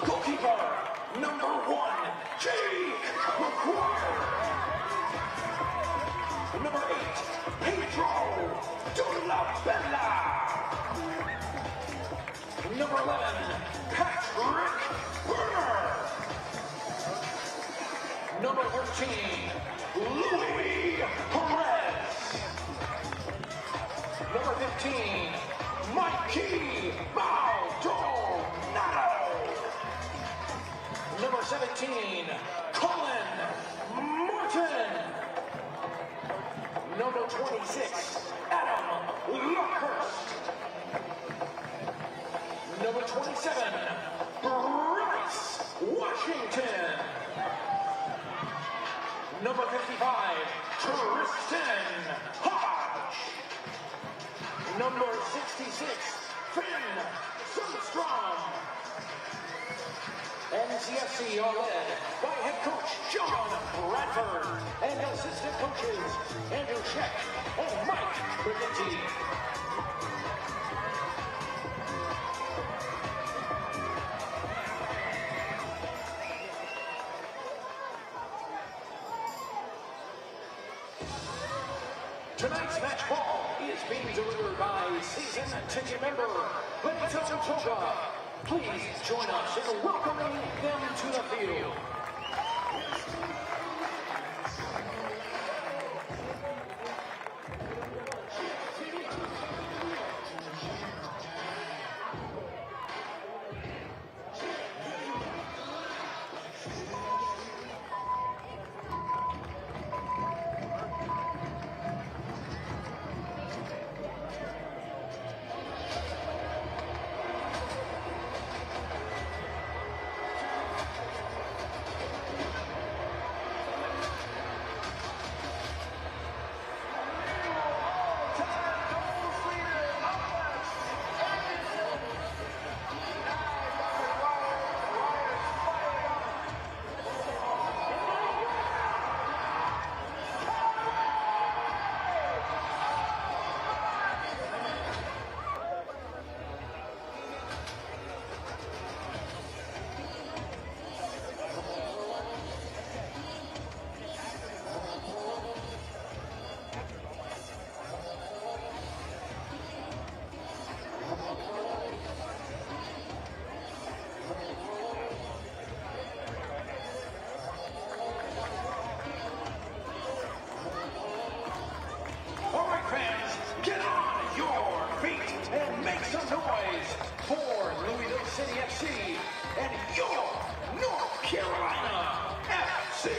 Goalkeeper, number 1, Jake McGuire. Number 8, Pedro Dulabella. Number 11, Patrick Burner. Number 13, Louis Perez. Number 15, Mikey Maldonado. Number 17, Colin Martin. Number 26, Adam Luckhurst. Number 27, Bryce Washington. Number 55, Tristan Hodge. Number 66, Finn Sundstrom. NCFC are led by head coach John Bradford and assistant coaches Andrew Sheck and Mike Briganti. Tonight's match ball is being delivered by season ticket member Benito Toga. Please join us in welcoming them to the field. For Louisville City FC and your North Carolina FC.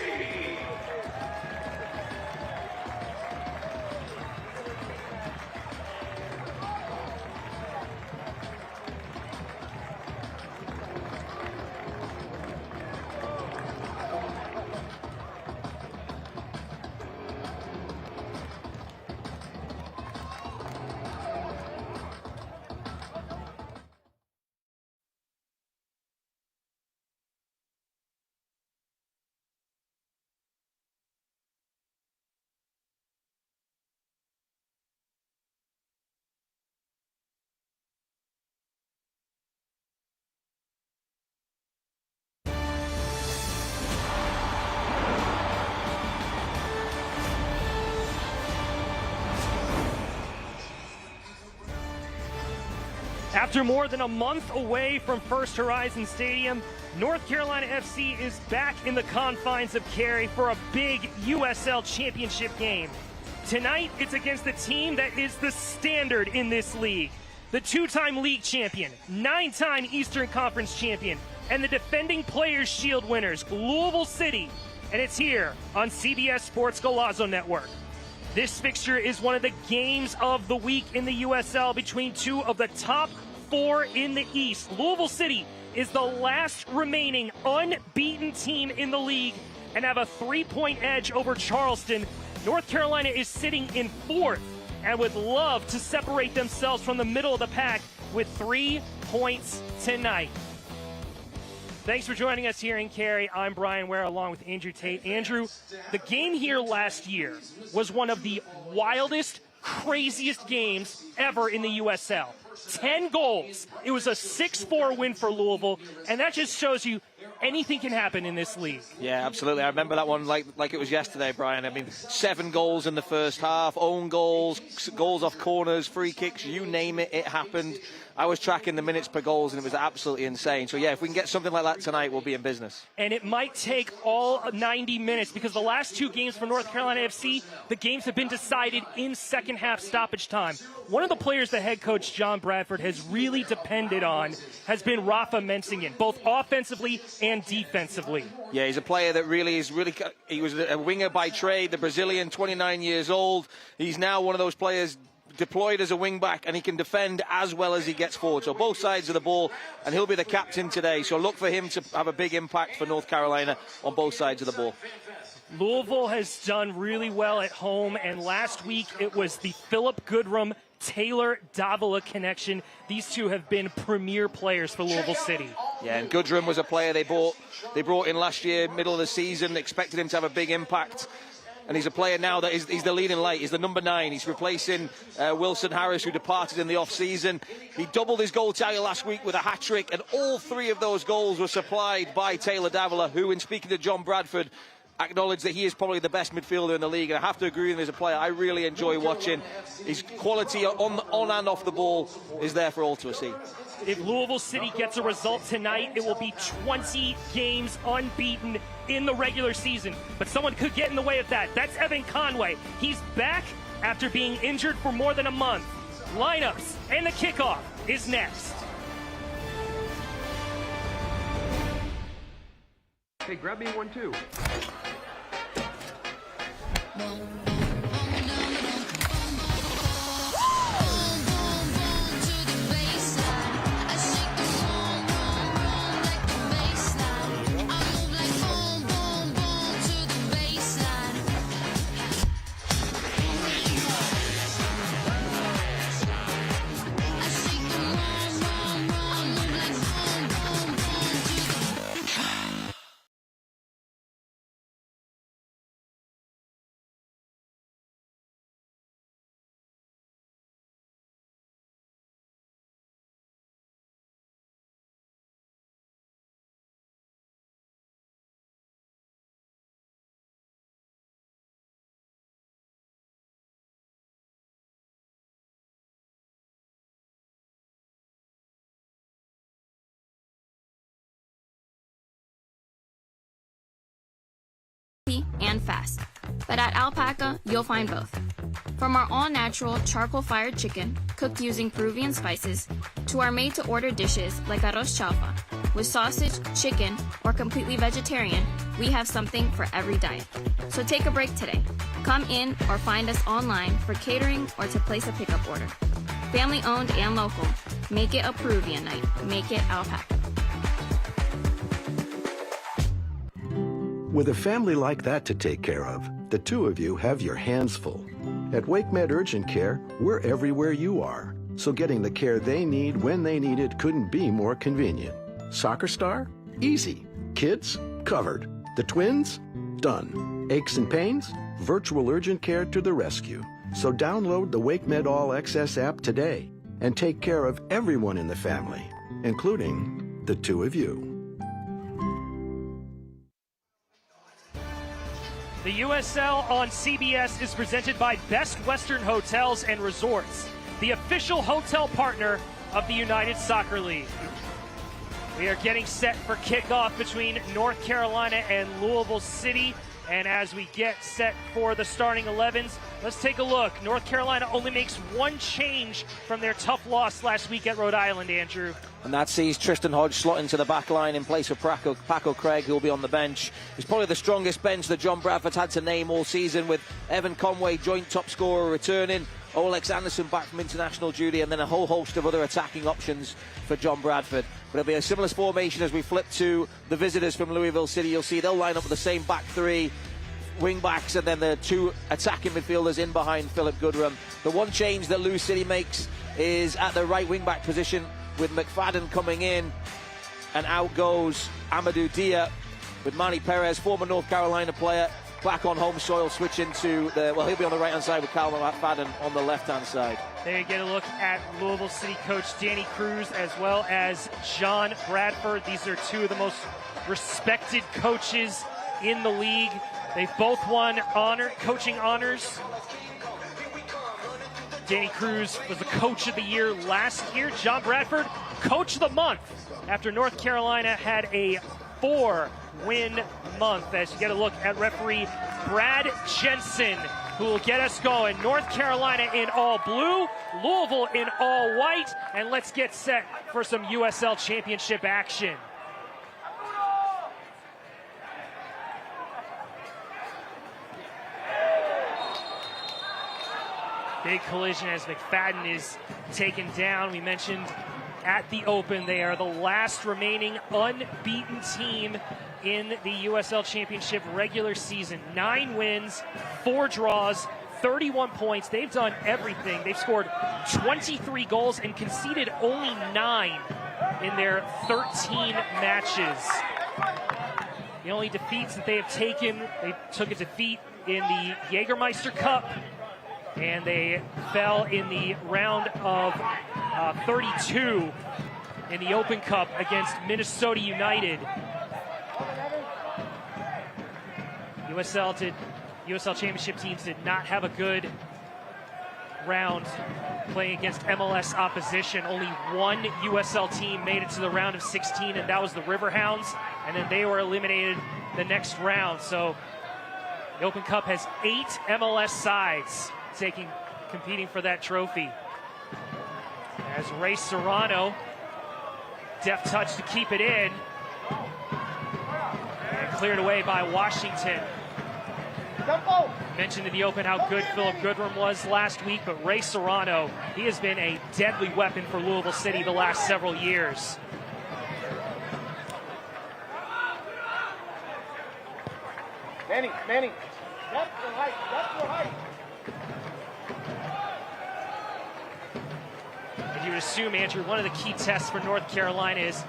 After more than a month away from First Horizon Stadium, North Carolina FC is back in the confines of Cary for a big USL Championship game. Tonight, it's against the team that is the standard in this league. The two-time league champion, 9-time Eastern Conference champion, and the defending Players' Shield winners, Louisville City. And it's here on CBS Sports Golazo Network. This fixture is one of the games of the week in the USL between two of the top 4 in the East. Louisville City is the last remaining unbeaten team in the league and have a 3-point edge over Charleston. North Carolina is sitting in 4th and would love to separate themselves from the middle of the pack with 3 points tonight. Thanks for joining us here in Cary. I'm Brian Ware along with Andrew Tate. Andrew, the game here last year was one of the wildest, craziest games ever in the USL. 10 goals. It was a 6-4 win for Louisville, and that just shows you anything can happen in this league. Yeah, absolutely. I remember that one like it was yesterday, Brian. I mean, 7 goals in the first half, own goals, goals off corners, free kicks, you name it, it happened. I was tracking the minutes per goals, and it was absolutely insane. So, yeah, if we can get something like that tonight, we'll be in business. And it might take all 90 minutes because the last 2 games for North Carolina FC, the games have been decided in second half stoppage time. One of the players the head coach, John Bradford, has really depended on has been Rafa Mensingen, both offensively and defensively. Yeah, he's a player that he was a winger by trade, the Brazilian, 29 years old. He's now one of those players deployed as a wing-back, and he can defend as well as he gets forward. So both sides of the ball, and he'll be the captain today. So look for him to have a big impact for North Carolina on both sides of the ball. Louisville has done really well at home, and last week it was the Philip Goodrum Taylor Davila connection. These two have been premier players for Louisville City. Yeah, and Goodrum was a player they brought in last year, middle of the season, expected him to have a big impact. And he's a player now that he's the leading light. He's the number 9. He's replacing Wilson Harris, who departed in the off-season. He doubled his goal tally last week with a hat-trick, and all 3 of those goals were supplied by Taylor Davila, who, in speaking to John Bradford, acknowledged that he is probably the best midfielder in the league. And I have to agree with him as a player. I really enjoy watching. His quality on and off the ball is there for all to see. If Louisville City gets a result tonight, it will be 20 games unbeaten in the regular season. But someone could get in the way of that. That's Evan Conway. He's back after being injured for more than a month. Lineups and the kickoff is next. Hey, grab me one too. And fast. But at Alpaca, you'll find both. From our all-natural charcoal-fired chicken, cooked using Peruvian spices, to our made-to-order dishes like arroz chaufa. With sausage, chicken, or completely vegetarian, we have something for every diet. So take a break today. Come in or find us online for catering or to place a pickup order. Family-owned and local. Make it a Peruvian night. Make it Alpaca. With a family like that to take care of, the 2 of you have your hands full. At WakeMed Urgent Care, we're everywhere you are, so getting the care they need when they need it couldn't be more convenient. Soccer star? Easy. Kids? Covered. The twins? Done. Aches and pains? Virtual urgent care to the rescue. So download the WakeMed All Access app today and take care of everyone in the family, including the 2 of you. The USL on CBS is presented by Best Western Hotels and Resorts, the official hotel partner of the United Soccer League. We are getting set for kickoff between North Carolina and Louisville City. And as we get set for the starting 11s, let's take a look. North Carolina only makes 1 change from their tough loss last week at Rhode Island, Andrew. And that sees Tristan Hodge slot into the back line in place of Paco Craig, who will be on the bench. It's probably the strongest bench that John Bradford's had to name all season, with Evan Conway, joint top scorer, returning, Olex Anderson back from international duty, and then a whole host of other attacking options for John Bradford. But it'll be a similar formation as we flip to the visitors from Louisville City. You'll see they'll line up with the same back 3 wing backs, and then the 2 attacking midfielders in behind Philip Goodrum. The one change that Louis City makes is at the right wing back position, with McFadden coming in, and out goes Amadou Dia, with Manny Perez, former North Carolina player, back on home soil, switching to the, well, he'll be on the right hand side with Cal McFadden on the left hand side. There you get a look at Louisville City coach Danny Cruz as well as John Bradford. These are two of the most respected coaches in the league. They've both won coaching honors. Danny Cruz was the coach of the year last year. John Bradford, coach of the month after North Carolina had a 4-win month. As you get a look at referee Brad Jensen, who will get us going. North Carolina in all blue, Louisville in all white, and let's get set for some USL Championship action. Big collision as McFadden is taken down. We mentioned at the Open they are the last remaining unbeaten team in the USL Championship regular season. 9 wins, 4 draws, 31 points. They've done everything. They've scored 23 goals and conceded only 9 in their 13 matches. The only defeats that they have taken, they took a defeat in the Jägermeister Cup, and they fell in the round of 32 in the Open Cup against Minnesota United. USL Championship teams did not have a good round playing against MLS opposition. Only one USL team made it to the round of 16, and that was the Riverhounds, and then they were eliminated the next round. So the Open Cup has 8 MLS sides competing for that trophy. As Ray Serrano, deft touch to keep it in, and cleared away by Washington. Mentioned in the Open how good Philip Goodrum was last week, but Ray Serrano, he has been a deadly weapon for Louisville City the last several years. Manny, that's your height. And you would assume, Andrew, one of the key tests for North Carolina is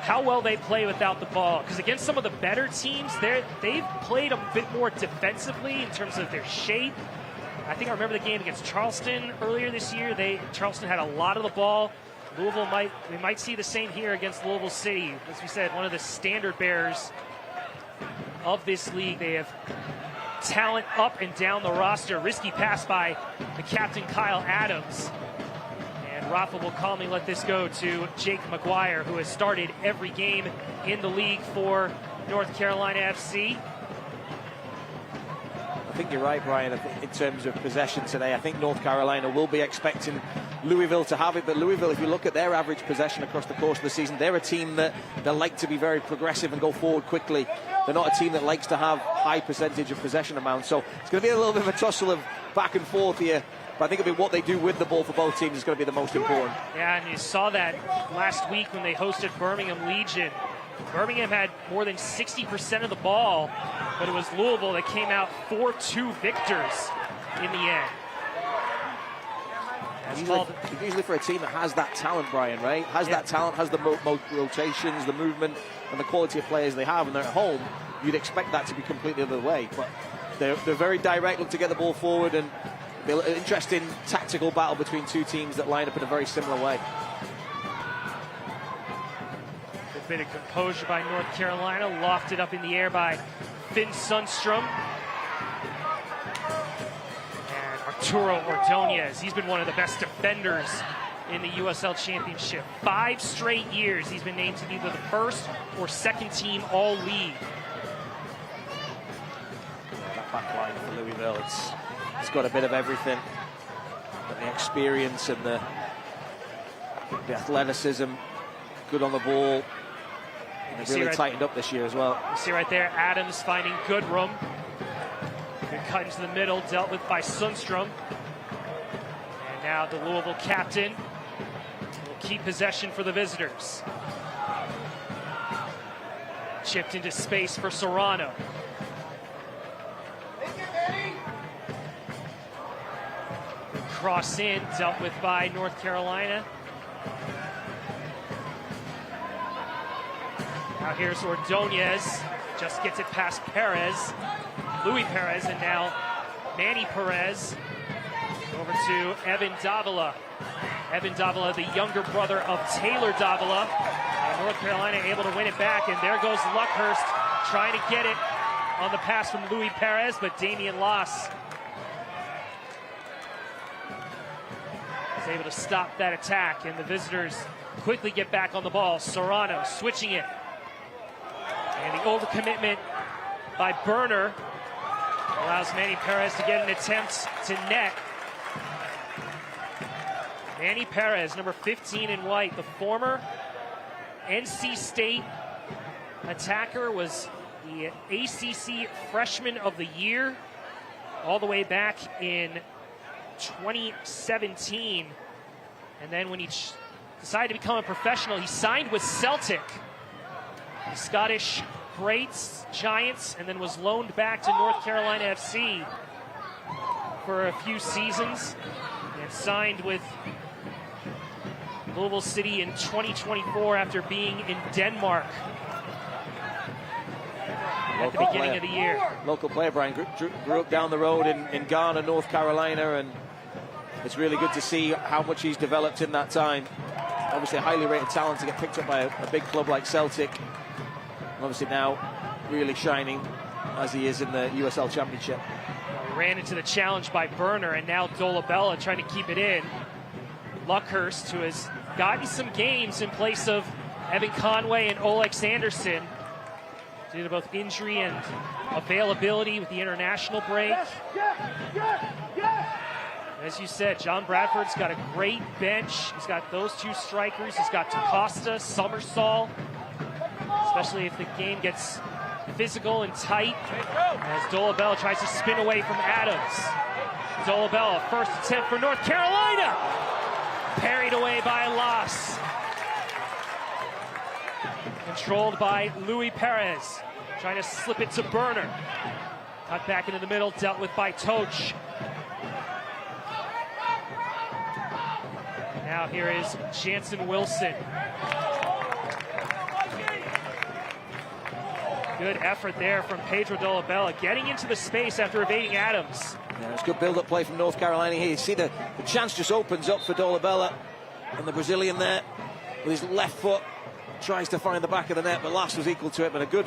how well they play without the ball. Because against some of the better teams, they've played a bit more defensively in terms of their shape. I think I remember the game against Charleston earlier this year. Charleston had a lot of the ball. Louisville we might see the same here against Louisville City. As we said, one of the standard bearers of this league. They have talent up and down the roster. Risky pass by the captain, Kyle Adams. And Rafa will calmly let this go to Jake McGuire, who has started every game in the league for North Carolina FC. I think you're right, Brian, in terms of possession today. I think North Carolina will be expecting Louisville to have it, but Louisville, if you look at their average possession across the course of the season, they're a team that they like to be very progressive and go forward quickly. They're not a team that likes to have high percentage of possession amounts, so it's going to be a little bit of a tussle of back and forth here. But I think it'll be what they do with the ball for both teams is going to be the most important. Yeah, and you saw that last week when they hosted Birmingham Legion. Birmingham had more than 60% of the ball, but it was Louisville that came out 4-2 victors in the end. Usually for a team that has that talent, Brian, right? That talent, has the rotations, the movement, and the quality of players they have, and they're at home, you'd expect that to be completely the other way. But they're very direct, look to get the ball forward, and an interesting tactical battle between two teams that line up in a very similar way. A bit of composure by North Carolina, lofted up in the air by Finn Sundstrom. And Arturo Ordonez, he's been one of the best defenders in the USL Championship. 5 straight years he's been named to either the first or second team all-league. That back line for Louisville, it's got a bit of everything. And the experience and the athleticism, good on the ball. And they've really tightened up this year as well. You see right there, Adams finding good room. Good cut into the middle, dealt with by Sundstrom. And now the Louisville captain will keep possession for the visitors. Chipped into space for Serrano. Cross in, dealt with by North Carolina. Now here's Ordonez, just gets it past Perez, Luis Perez, and now Manny Perez. Over to Evan Davila. Evan Davila, the younger brother of Taylor Davila. And North Carolina able to win it back. And there goes Luckhurst trying to get it on the pass from Louis Perez, but Damian Loss is able to stop that attack. And the visitors quickly get back on the ball. Serrano switching it. And the overcommitment by Burner allows Manny Perez to get an attempt to net. Manny Perez, number 15 in white, the former NC State attacker, was the ACC Freshman of the Year all the way back in 2017. And then when he decided to become a professional, he signed with Celtic, the Scottish Greats, Giants, and then was loaned back to North Carolina FC for a few seasons and signed with Louisville City in 2024 after being in Denmark at the beginning of the year. Local player, Brian, grew up down the road in Ghana, North Carolina, and it's really good to see how much he's developed in that time. Obviously a highly rated talent to get picked up by a big club like Celtic. Obviously now really shining as he is in the USL Championship. He ran into the challenge by Burner, and now Dolabella trying to keep it in. Luckhurst, who has gotten some games in place of Evan Conway and Olex Anderson due to both injury and availability with the international break. As you said, John Bradford's got a great bench. He's got those two strikers. He's got Costa, Summersall, especially if the game gets physical and tight, as Dolabella tries to spin away from Adams. Dolabella, first attempt for North Carolina, parried away by Loss. Controlled by Louis Perez, trying to slip it to Burner. Cut back into the middle, dealt with by Toch. Now here is Jansen Wilson. Good effort there from Pedro Dolabella, getting into the space after evading Adams. Yeah, it's good build-up play from North Carolina here. You see the chance just opens up for Dolabella, and the Brazilian there with his left foot tries to find the back of the net, but Lass was equal to it. But a good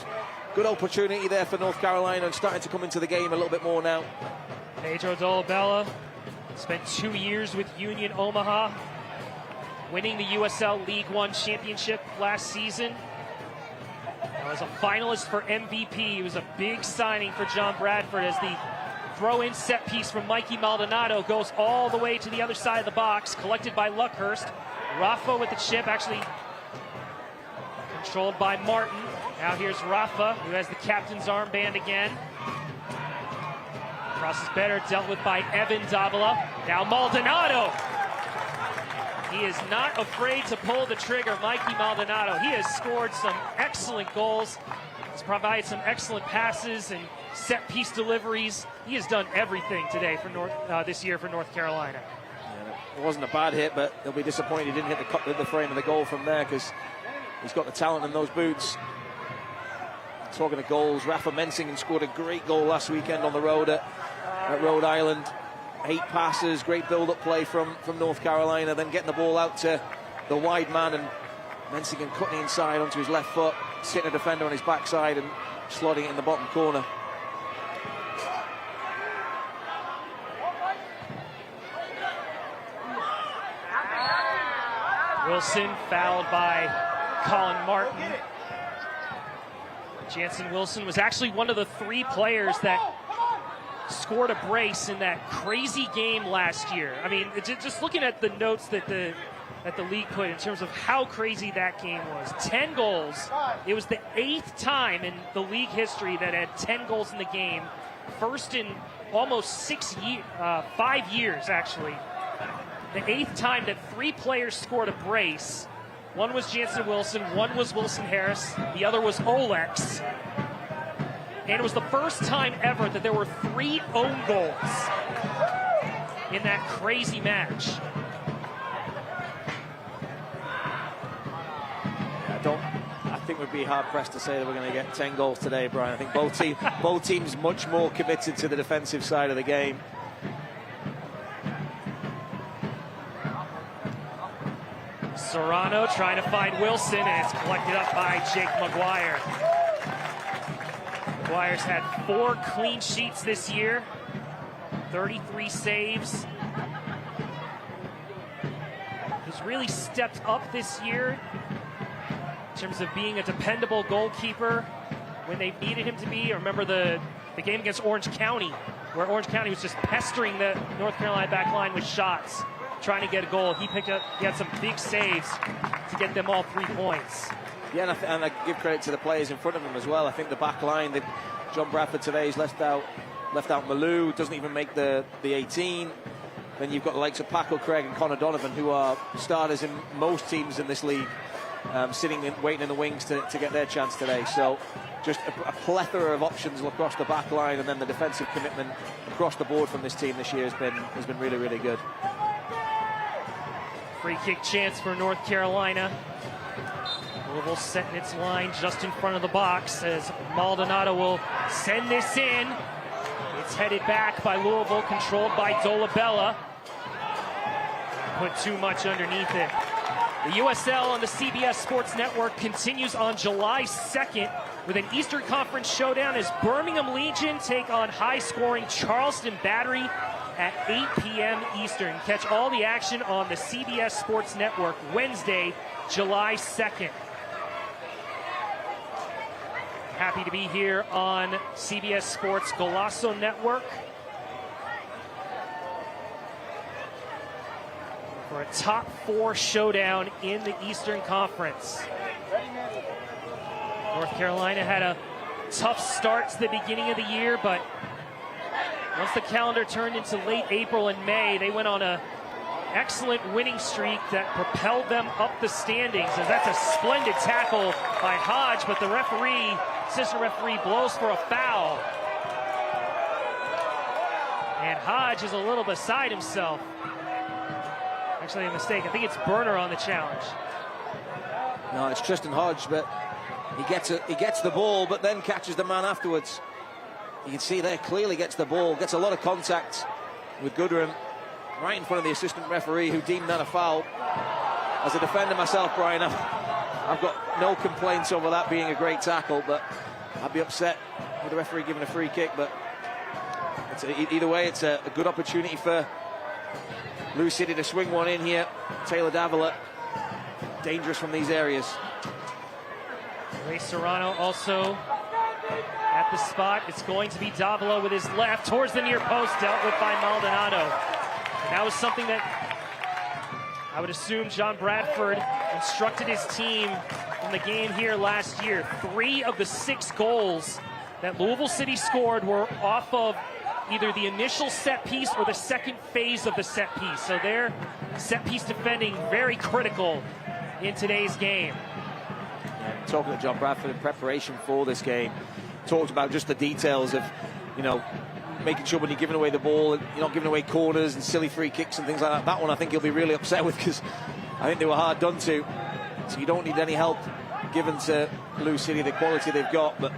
opportunity there for North Carolina, and starting to come into the game a little bit more now. Pedro Dolabella spent 2 years with Union Omaha, winning the USL League One Championship last season. As a finalist for MVP, he was a big signing for John Bradford, as the throw-in set piece from Mikey Maldonado goes all the way to the other side of the box, collected by Luckhurst. Rafa with the chip, actually controlled by Martin. Now here's Rafa, who has the captain's armband again. Crosses better, dealt with by Evan Davila. Now Maldonado. He is not afraid to pull the trigger, Mikey Maldonado. He has scored some excellent goals. He's provided some excellent passes and set-piece deliveries. He has done everything today for this year for North Carolina. Yeah, it wasn't a bad hit, but they'll be disappointed he didn't hit the frame of the goal from there, because he's got the talent in those boots. Talking of goals, Rafa Mensingen scored a great goal last weekend on the road at Rhode Island. 8 passes, great build-up play from North Carolina, then getting the ball out to the wide man, and Mensingen cutting inside onto his left foot, sitting a defender on his backside and slotting it in the bottom corner. Wilson fouled by Colin Martin. Jansen Wilson was actually one of the 3 players that scored a brace in that crazy game last year. I mean, just looking at the notes that the league put in terms of how crazy that game was. 10 goals. It was the 8th time in the league history that had 10 goals in the game. First in almost 5 years, actually. The 8th time that 3 players scored a brace. One was Jansen Wilson, one was Wilson Harris, the other was Olex. And it was the first time ever that there were 3 own goals in that crazy match. I think we'd be hard-pressed to say that we're going to get 10 goals today, Brian. I think both teams much more committed to the defensive side of the game. Serrano trying to find Wilson, and it's collected up by Jake Maguire. Maguire's had 4 clean sheets this year, 33 saves. He's really stepped up this year in terms of being a dependable goalkeeper when they've needed him to be. I remember the game against Orange County, where Orange County was just pestering the North Carolina back line with shots, trying to get a goal. He had some big saves to get them all 3 points. Yeah, and I give credit to the players in front of him as well. I think the back line that John Bradford today has left out Malou, doesn't even make the 18. Then you've got the likes of Paco Craig and Connor Donovan, who are starters in most teams in this league, sitting and waiting in the wings to get their chance today. So just a plethora of options across the back line, and then the defensive commitment across the board from this team this year has been really, really good. Free kick chance for North Carolina. Louisville setting its line just in front of the box as Maldonado will send this in. It's headed back by Louisville, controlled by Dolabella. Put too much underneath it. The USL on the CBS Sports Network continues on July 2nd with an Eastern Conference showdown as Birmingham Legion take on high-scoring Charleston Battery at 8 p.m. Eastern. Catch all the action on the CBS Sports Network Wednesday, July 2nd. Happy to be here on CBS Sports Golazo Network for a top 4 showdown in the Eastern Conference. North Carolina had a tough start to the beginning of the year, but once the calendar turned into late April and May, they went on an excellent winning streak that propelled them up the standings. And that's a splendid tackle by Hodge, but the assistant referee blows for a foul. And Hodge is a little beside himself. Actually, a mistake. I think it's Burner on the challenge. No, it's Tristan Hodge, but he gets the ball, but then catches the man afterwards. You can see there, clearly gets the ball, gets a lot of contact with Goodrum, right in front of the assistant referee, who deemed that a foul. As a defender myself, Brian, I've got no complaints over that being a great tackle, but I'd be upset with the referee giving a free kick. But either way, it's a good opportunity for Lou City to swing one in here. Taylor Davila, dangerous from these areas. Ray Serrano also at the spot. It's going to be Davila with his left towards the near post, dealt with by Maldonado. And that was something that I would assume John Bradford instructed his team in the game here last year. 3 of the 6 goals that Louisville City scored were off of either the initial set piece or the second phase of the set piece. So their set piece defending very critical in today's game. Yeah, talking to John Bradford in preparation for this game, talked about just the details of, making sure when you're giving away the ball, you're not giving away corners and silly free kicks and things like that. That one I think he'll be really upset with, because I think they were hard done to. So you don't need any help given to Lou City, the quality they've got. But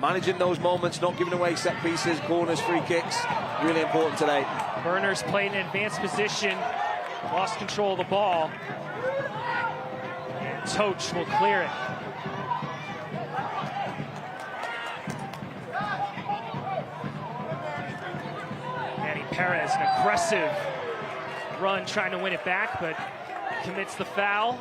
managing those moments, not giving away set pieces, corners, free kicks, really important today. Burners played in advanced position, lost control of the ball. And Toch will clear it. Perez, an aggressive run trying to win it back, but commits the foul.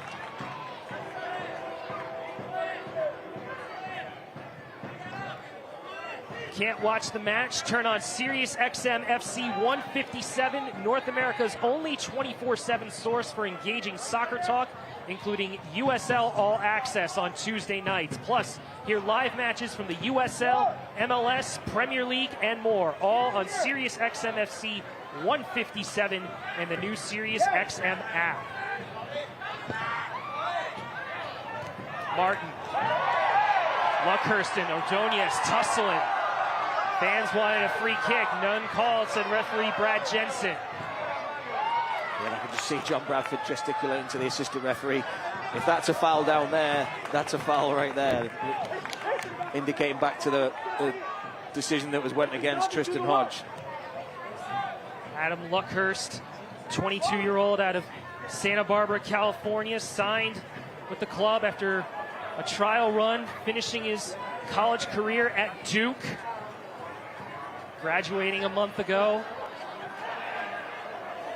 Can't watch the match? Turn on Sirius XM FC 157, North America's only 24/7 source for engaging soccer talk, including USL All Access on Tuesday nights. Plus, hear live matches from the USL, MLS, Premier League, and more, all on Sirius XM FC 157 and the new Sirius XM app. Martin, Luckhurst and Ordonez tussling. Fans wanted a free kick, none called, said referee Brad Jensen. Yeah, I can just see John Bradford gesticulating to the assistant referee. If that's a foul down there, that's a foul right there. Indicating back to the decision that went against Tristan Hodge. Adam Luckhurst, 22-year-old out of Santa Barbara, California, signed with the club after a trial run, finishing his college career at Duke, graduating a month ago.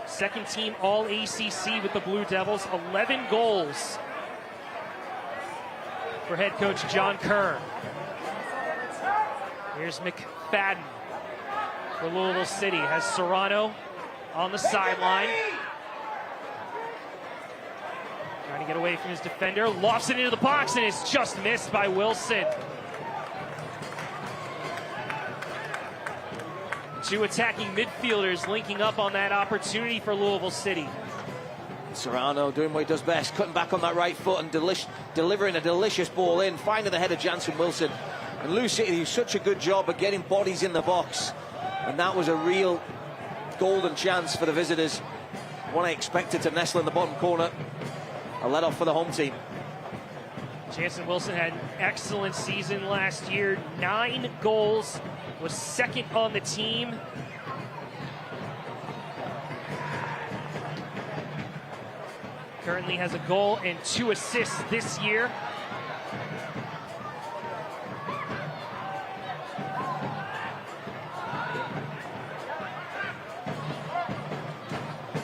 Second team All-ACC with the Blue Devils, 11 goals for head coach John Kern. Here's McFadden for Louisville City, has Serrano on the sideline. Trying to get away from his defender, lofts it into the box, and it's just missed by Wilson. Two attacking midfielders linking up on that opportunity for Louisville City. Serrano doing what he does best, cutting back on that right foot and delivering a delicious ball in, finding the head of Jansen Wilson. And Lou City do such a good job of getting bodies in the box. And that was a real golden chance for the visitors. One I expected to nestle in the bottom corner. A let off for the home team. Jansen Wilson had an excellent season last year. 9 goals, was second on the team. Currently has a goal and 2 assists this year.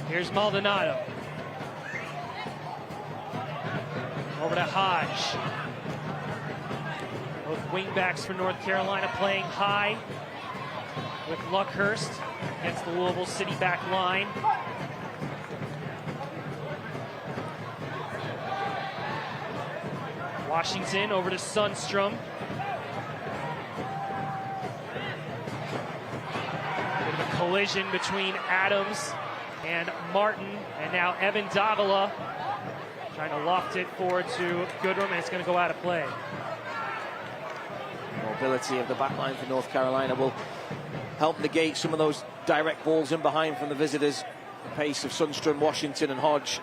Here's Maldonado. Over to Hodge. Both wingbacks for North Carolina playing high with Luckhurst against the Louisville City back line. Washington over to Sundstrom. Bit of a collision between Adams and Martin, and now Evan Davila trying to loft it forward to Goodrum, and it's going to go out of play. Mobility of the back line for North Carolina will help negate some of those direct balls in behind from the visitors. The pace of Sundstrom, Washington, and Hodge.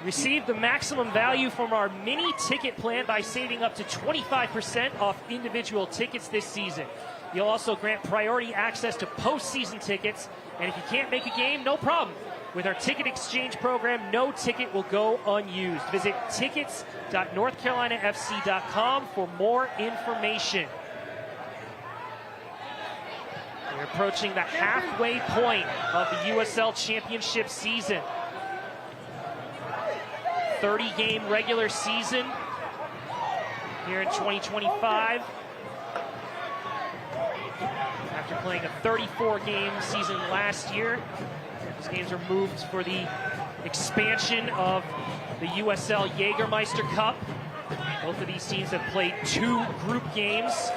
Receive the maximum value from our mini ticket plan by saving up to 25% off individual tickets this season. You'll also grant priority access to postseason tickets, and if you can't make a game, no problem. With our ticket exchange program, no ticket will go unused. Visit tickets.northcarolinafc.com for more information. We're approaching the halfway point of the USL Championship season. 30-game regular season here in 2025. After playing a 34-game season last year, these games are moved for the expansion of the USL Jägermeister Cup. Both of these teams have played 2 group games.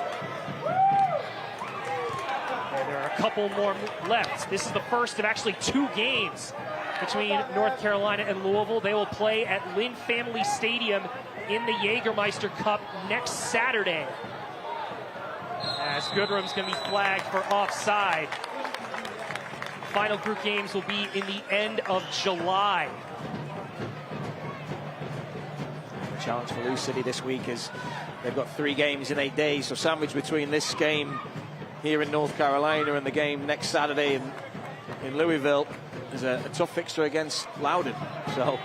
And there are a couple more left. This is the first of actually 2 games between North Carolina and Louisville. They will play at Lynn Family Stadium in the Jägermeister Cup next Saturday, as Goodrum's going to be flagged for offside. Final group games will be in the end of July. The challenge for Lou City this week is they've got 3 games in 8 days, so sandwiched between this game here in North Carolina and the game next Saturday in Louisville is a tough fixture against Loudoun. So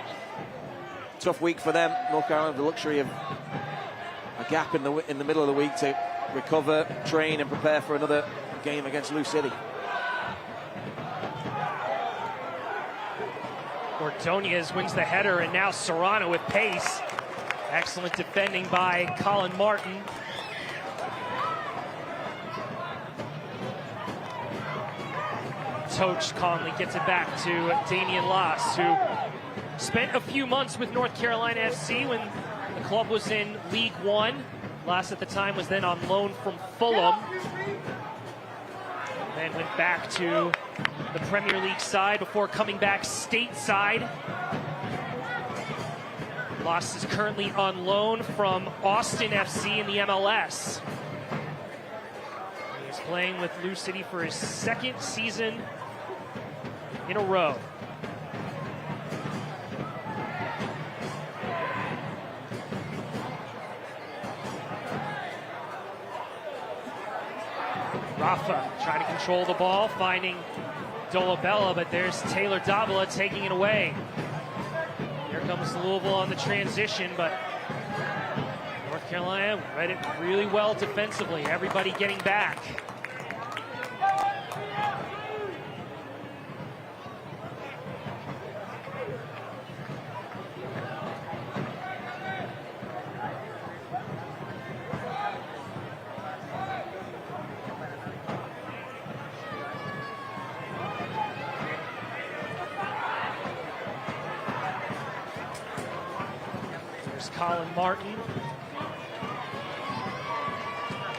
tough week for them. North Carolina have the luxury of a gap in the middle of the week to recover, train, and prepare for another game against Lou City. Ordonez wins the header, and now Serrano with pace. Excellent defending by Colin Martin. Toch Conley gets it back to Damian Loss, who spent a few months with North Carolina FC when the club was in League One. Loss at the time was then on loan from Fulham. Then went back to the Premier League side before coming back stateside. Loss is currently on loan from Austin FC in the MLS. He is playing with Lou City for his 2nd season in a row. Rafa trying to control the ball, finding Dolabella, but there's Taylor Davila taking it away. Here comes Louisville on the transition, but North Carolina read it really well defensively. Everybody getting back. Colin Martin,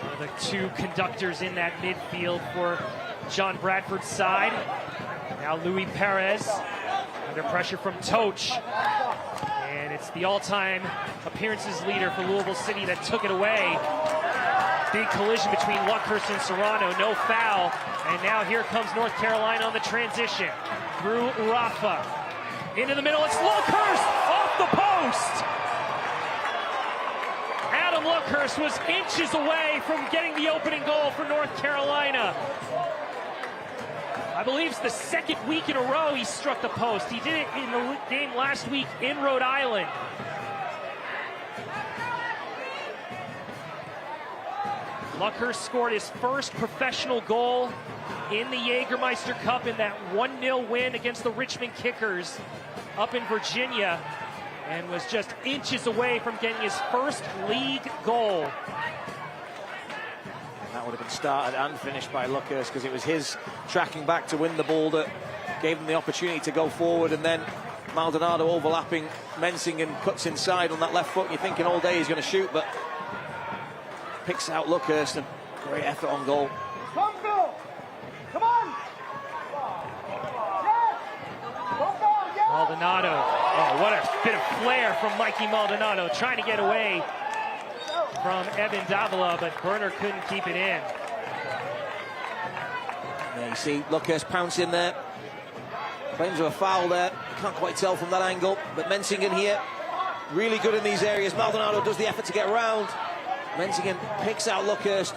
one of the two conductors in that midfield for John Bradford's side. Now Louis Perez under pressure from Toch, and it's the all-time appearances leader for Louisville City that took it away. Big collision between Luckhurst and Serrano, no foul, and now here comes North Carolina on the transition through Rafa into the middle. It's Luckhurst off the post. Luckhurst was inches away from getting the opening goal for North Carolina. I believe it's the second week in a row he struck the post. He did it in the game last week in Rhode Island. Luckhurst scored his first professional goal in the Jägermeister Cup in that 1-0 win against the Richmond Kickers up in Virginia, and was just inches away from getting his first league goal. That would have been started and finished by Luckhurst, because it was his tracking back to win the ball that gave him the opportunity to go forward, and then Maldonado overlapping Mensingen cuts inside on that left foot. You're thinking all day he's going to shoot, but picks out Luckhurst, and great effort on goal. Maldonado, oh, what a bit of flair from Mikey Maldonado, trying to get away from Evan Davila, but Berner couldn't keep it in. There you see Luckhurst pounce in there. Claims of a foul there. Can't quite tell from that angle, but Mensingen here, really good in these areas. Maldonado does the effort to get around. Mensingen picks out Luckhurst.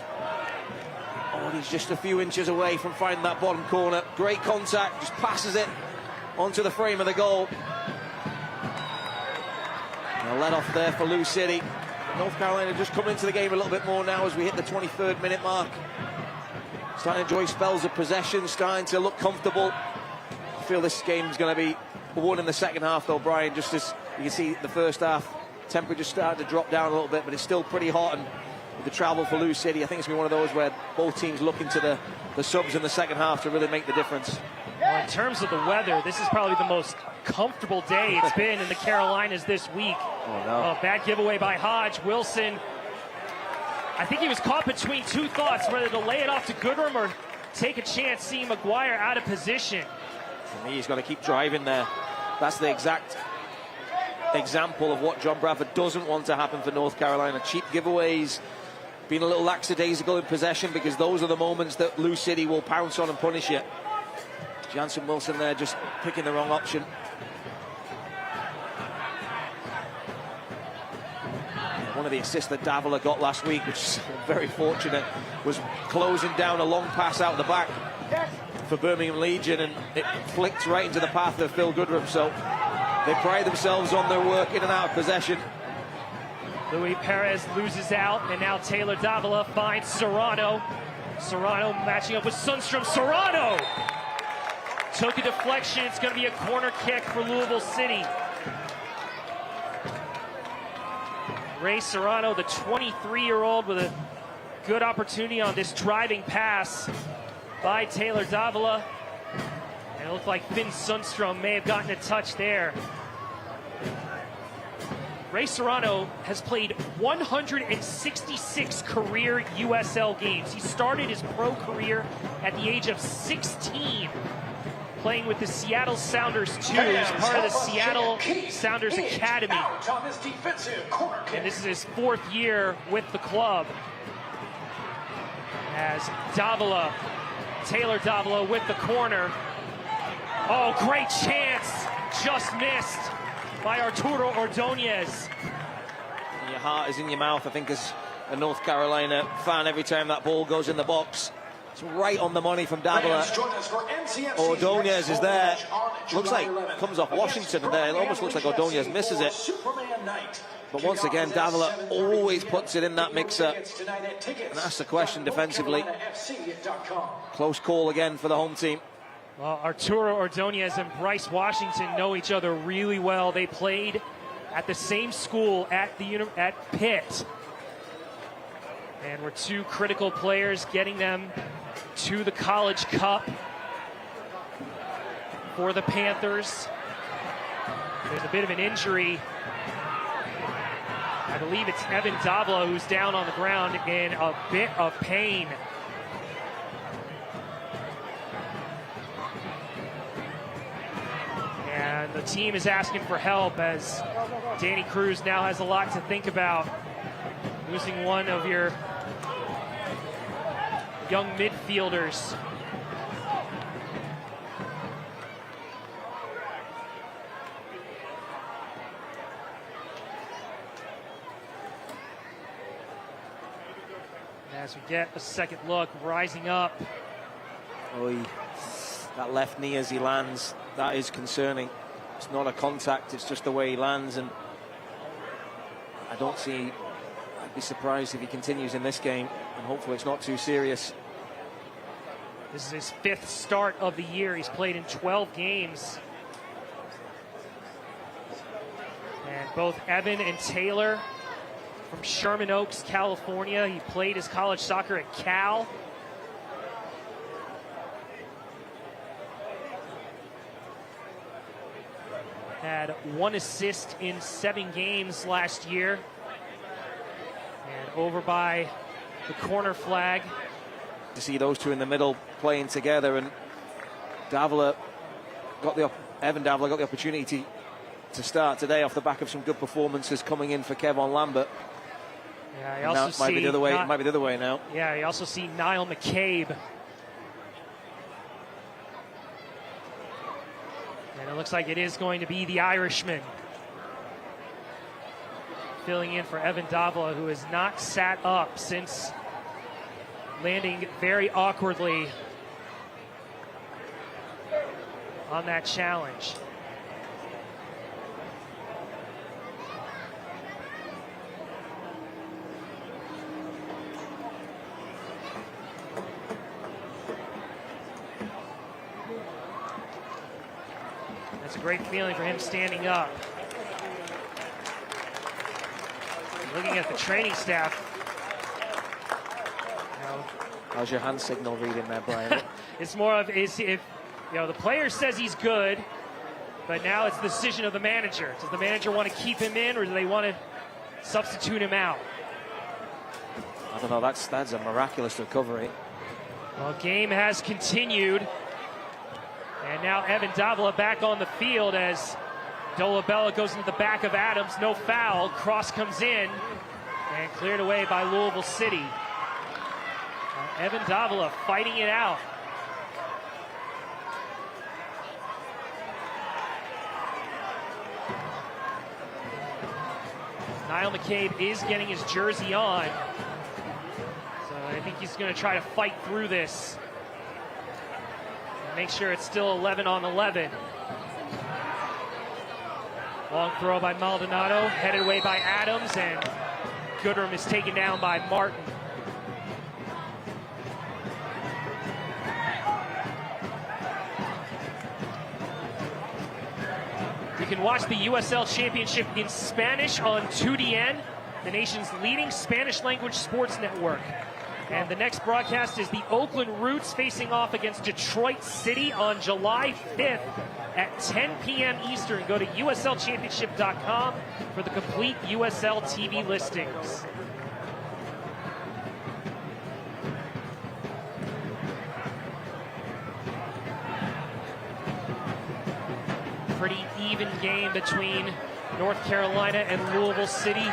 Oh, he's just a few inches away from finding that bottom corner. Great contact, just passes it onto the frame of the goal. A let off there for Lou City. North Carolina just coming into the game a little bit more now as we hit the 23rd minute mark. Starting to enjoy spells of possession, starting to look comfortable. I feel this game's going to be won in the second half though, Brian, just as you can see the first half. Temperature started to drop down a little bit, but it's still pretty hot, and with the travel for Lou City, I think it's going to be one of those where both teams look into the subs in the second half to really make the difference. Well, in terms of the weather, this is probably the most comfortable day it's been in the Carolinas this week. Oh, no. Bad giveaway by Hodge. Wilson, I think he was caught between two thoughts, whether to lay it off to Goodrum or take a chance seeing McGuire out of position. For me, he's got to keep driving there. That's the exact example of what John Bradford doesn't want to happen for North Carolina. Cheap giveaways, being a little lackadaisical in possession, because those are the moments that Lou City will pounce on and punish you. Jansen Wilson there just picking the wrong option. One of the assists that Davila got last week, which is very fortunate, was closing down a long pass out the back for Birmingham Legion, and it flicked right into the path of Phil Goodrum. So they pride themselves on their work in and out of possession. Louis Perez loses out, and now Taylor Davila finds Serrano. Serrano matching up with Sundstrom. Serrano took a deflection. It's going to be a corner kick for Louisville City. Ray Serrano, the 23-year-old, with a good opportunity on this driving pass by Taylor Davila. And it looked like Finn Sundstrom may have gotten a touch there. Ray Serrano has played 166 career USL games. He started his pro career at the age of 16, playing with the Seattle Sounders 2 as part of the Seattle Sounders Academy. And this is his fourth year with the club. As Davila, Taylor Davila with the corner. Oh, great chance, just missed by Arturo Ordonez. Your heart is in your mouth, I think, as a North Carolina fan, every time that ball goes in the box. It's right on the money from Davila. Ordonez is there. Looks like comes off Washington, and there it almost looks like Ordonez misses it. But once again, Davila always puts it in that mixer. And that's the question defensively. Close call again for the home team. Well, Arturo Ordonez and Bryce Washington know each other really well. They played at the same school at Pitt. And were two critical players, getting them to the College Cup for the Panthers. There's a bit of an injury. I believe it's Evan Davila who's down on the ground in a bit of pain. And the team is asking for help as Danny Cruz now has a lot to think about. Losing one of your young midfielders. As we get a second look, rising up. Oh, that left knee as he lands, that is concerning. It's not a contact, it's just the way he lands, and I'd be surprised if he continues in this game, and hopefully it's not too serious. This is his 5th start of the year. He's played in 12 games. And both Evan and Taylor from Sherman Oaks, California. He played his college soccer at Cal. Had 1 assist in 7 games last year. And over by the corner flag. To see those two in the middle playing together, and Evan Davila got the opportunity to start today off the back of some good performances coming in for Kevon Lambert. Yeah, might be the other way now. Yeah, you also see Niall McCabe. And it looks like it is going to be the Irishman filling in for Evan Davila, who has not sat up since landing very awkwardly on that challenge. That's a great feeling for him standing up. Looking at the training staff. How's your hand signal reading there, Brian? It's more of if the player says he's good, but now it's the decision of the manager. Does the manager want to keep him in, or do they want to substitute him out? I don't know. That's a miraculous recovery. Well, game has continued. And now Evan Davila back on the field as Dolabella goes into the back of Adams. No foul. Cross comes in and cleared away by Louisville City. Evan Davila fighting it out. Niall McCabe is getting his jersey on. So I think he's going to try to fight through this. Make sure it's still 11 on 11. Long throw by Maldonado, headed away by Adams, and Goodrum is taken down by Martin. You can watch the USL Championship in Spanish on 2DN, the nation's leading Spanish-language sports network. And the next broadcast is the Oakland Roots facing off against Detroit City on July 5th at 10 p.m. Eastern. Go to USLChampionship.com for the complete USL TV listings. Pretty even game between North Carolina and Louisville City.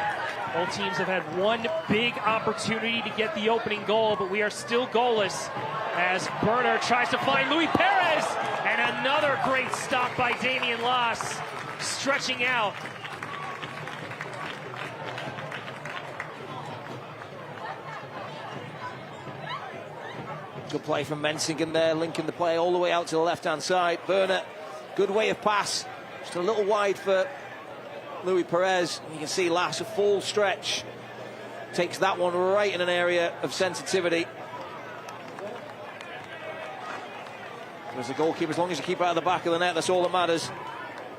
Both teams have had one big opportunity to get the opening goal, but we are still goalless as Berner tries to find Luis Perez, and another great stop by Damian Loss, stretching out. Good play from Mensingen there, linking the play all the way out to the left-hand side. Burnett, good way of pass. Just a little wide for Louis Perez. You can see Lass, a full stretch. Takes that one right in an area of sensitivity. As a goalkeeper, as long as you keep out of the back of the net, that's all that matters.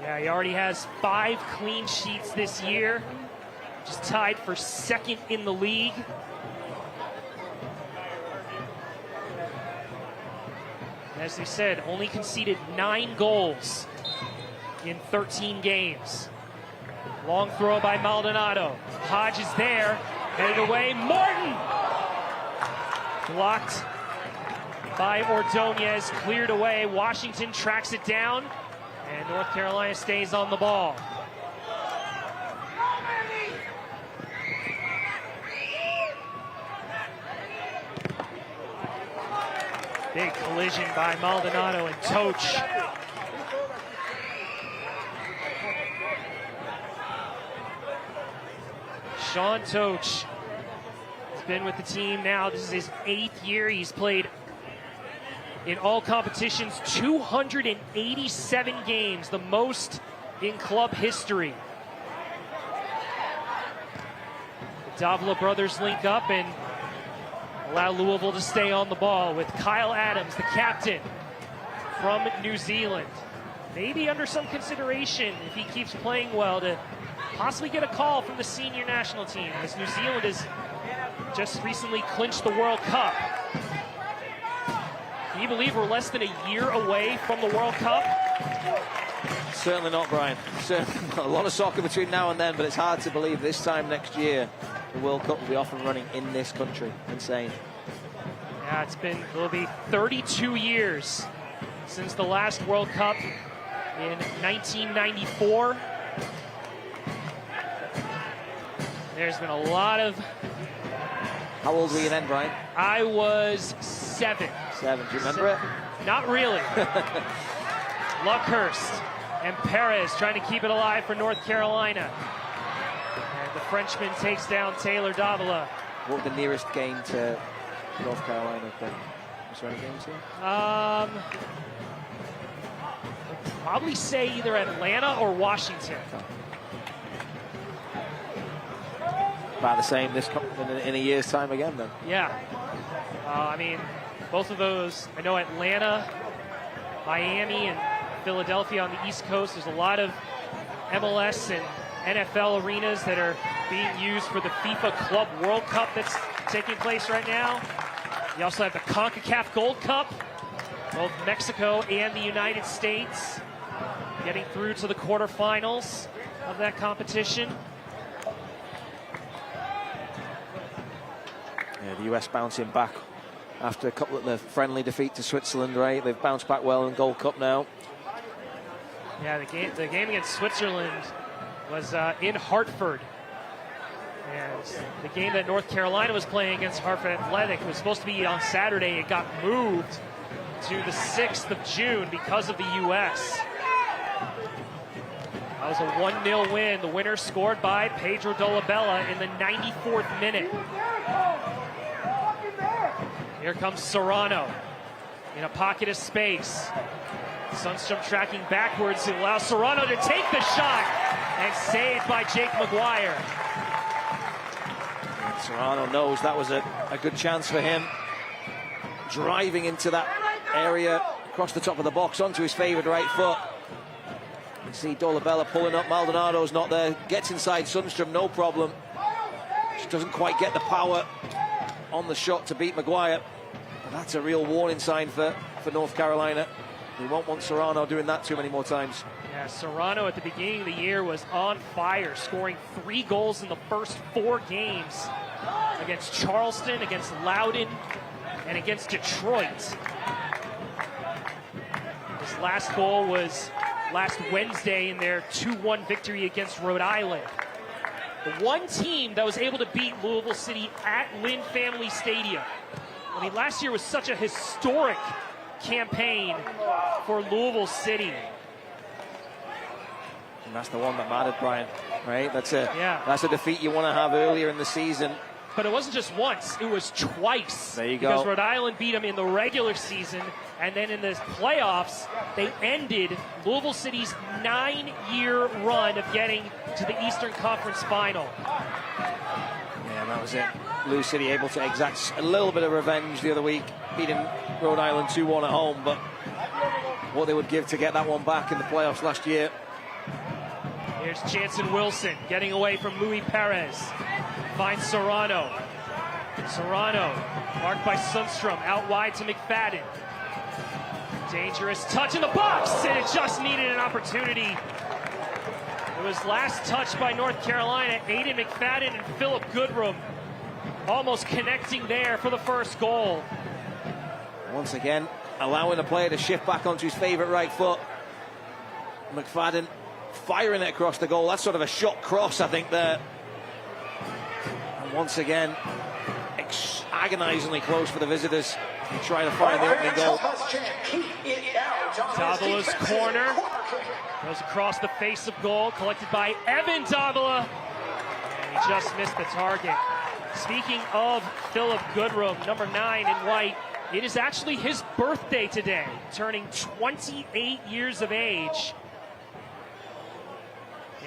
Yeah, he already has 5 clean sheets this year. Just tied for 2nd in the league. As we said, only conceded 9 goals in 13 games. Long throw by Maldonado. Hodge is there, headed away. Martin! Blocked by Ordonez, cleared away. Washington tracks it down, and North Carolina stays on the ball. Big collision by Maldonado and Toch. Sean Toch has been with the team now. This is his 8th year. He's played in all competitions 287 games, the most in club history. The Davila brothers link up and allow Louisville to stay on the ball with Kyle Adams, the captain from New Zealand. Maybe under some consideration, if he keeps playing well, to possibly get a call from the senior national team, as New Zealand has just recently clinched the World Cup. Can you believe we're less than a year away from the World Cup? Certainly not, Brian. Certainly not. A lot of soccer between now and then, but it's hard to believe this time next year the World Cup will be off and running in this country. Insane. Yeah, it'll be 32 years since the last World Cup in 1994. There's been a lot of... How old were you then, Brian? I was 7. 7. Do you remember it? Not really. Luckhurst and Perez trying to keep it alive for North Carolina. And the Frenchman takes down Taylor Davila. What would the nearest game to North Carolina have been? Was there any games here? I'd probably say either Atlanta or Washington. About the same in a year's time again, then. Yeah. I mean, both of those, I know Atlanta, Miami, and Philadelphia on the East Coast. There's a lot of MLS and NFL arenas that are being used for the FIFA Club World Cup that's taking place right now. You also have the CONCACAF Gold Cup, both Mexico and the United States getting through to the quarterfinals of that competition. Yeah, the US bouncing back after a couple of the friendly defeat to Switzerland, right? They've bounced back well in Gold Cup now. Yeah, the game against Switzerland was in Hartford. And the game that North Carolina was playing against Hartford Athletic was supposed to be on Saturday. It got moved to the 6th of June because of the U.S. That was a 1-0 win. The winner scored by Pedro Dolabella in the 94th minute. Here comes Serrano in a pocket of space. Sundstrom tracking backwards. It allows Serrano to take the shot, and saved by Jake Maguire. And Serrano knows that was a good chance for him. Driving into that area, across the top of the box, onto his favoured right foot. You see Dolabella pulling up. Maldonado's not there. Gets inside Sundstrom, no problem. Just doesn't quite get the power on the shot to beat Maguire. But that's a real warning sign for North Carolina. We won't want Serrano doing that too many more times. Yeah, Serrano at the beginning of the year was on fire, scoring 3 goals in the first 4 games against Charleston, against Loudoun, and against Detroit. His last goal was last Wednesday in their 2-1 victory against Rhode Island. The one team that was able to beat Louisville City at Lynn Family Stadium. I mean, last year was such a historic campaign for Louisville City. And that's the one that mattered, Brian, right? That's a defeat you want to have earlier in the season. But it wasn't just once, it was twice. There you go. Because Rhode Island beat them in the regular season, and then in the playoffs, they ended Louisville City's 9-year run of getting to the Eastern Conference Final. Yeah, that was it. Lou City able to exact a little bit of revenge the other week, beating Rhode Island 2-1 at home, but what they would give to get that one back in the playoffs last year. Here's Jansen Wilson getting away from Louis Perez. Finds Serrano. Serrano marked by Sundstrom out wide to McFadden. Dangerous touch in the box, and it just needed an opportunity. It was last touched by North Carolina. Aiden McFadden and Philip Goodrum almost connecting there for the first goal. Once again, allowing the player to shift back onto his favorite right foot. McFadden firing it across the goal. That's sort of a shot cross, I think, there. And once again, agonizingly close for the visitors to try to find the opening goal. Davila's corner goes across the face of goal, collected by Evan Davila, and he just missed the target. Speaking of Philip Goodrum, number 9 in white, it is actually his birthday today, turning 28 years of age.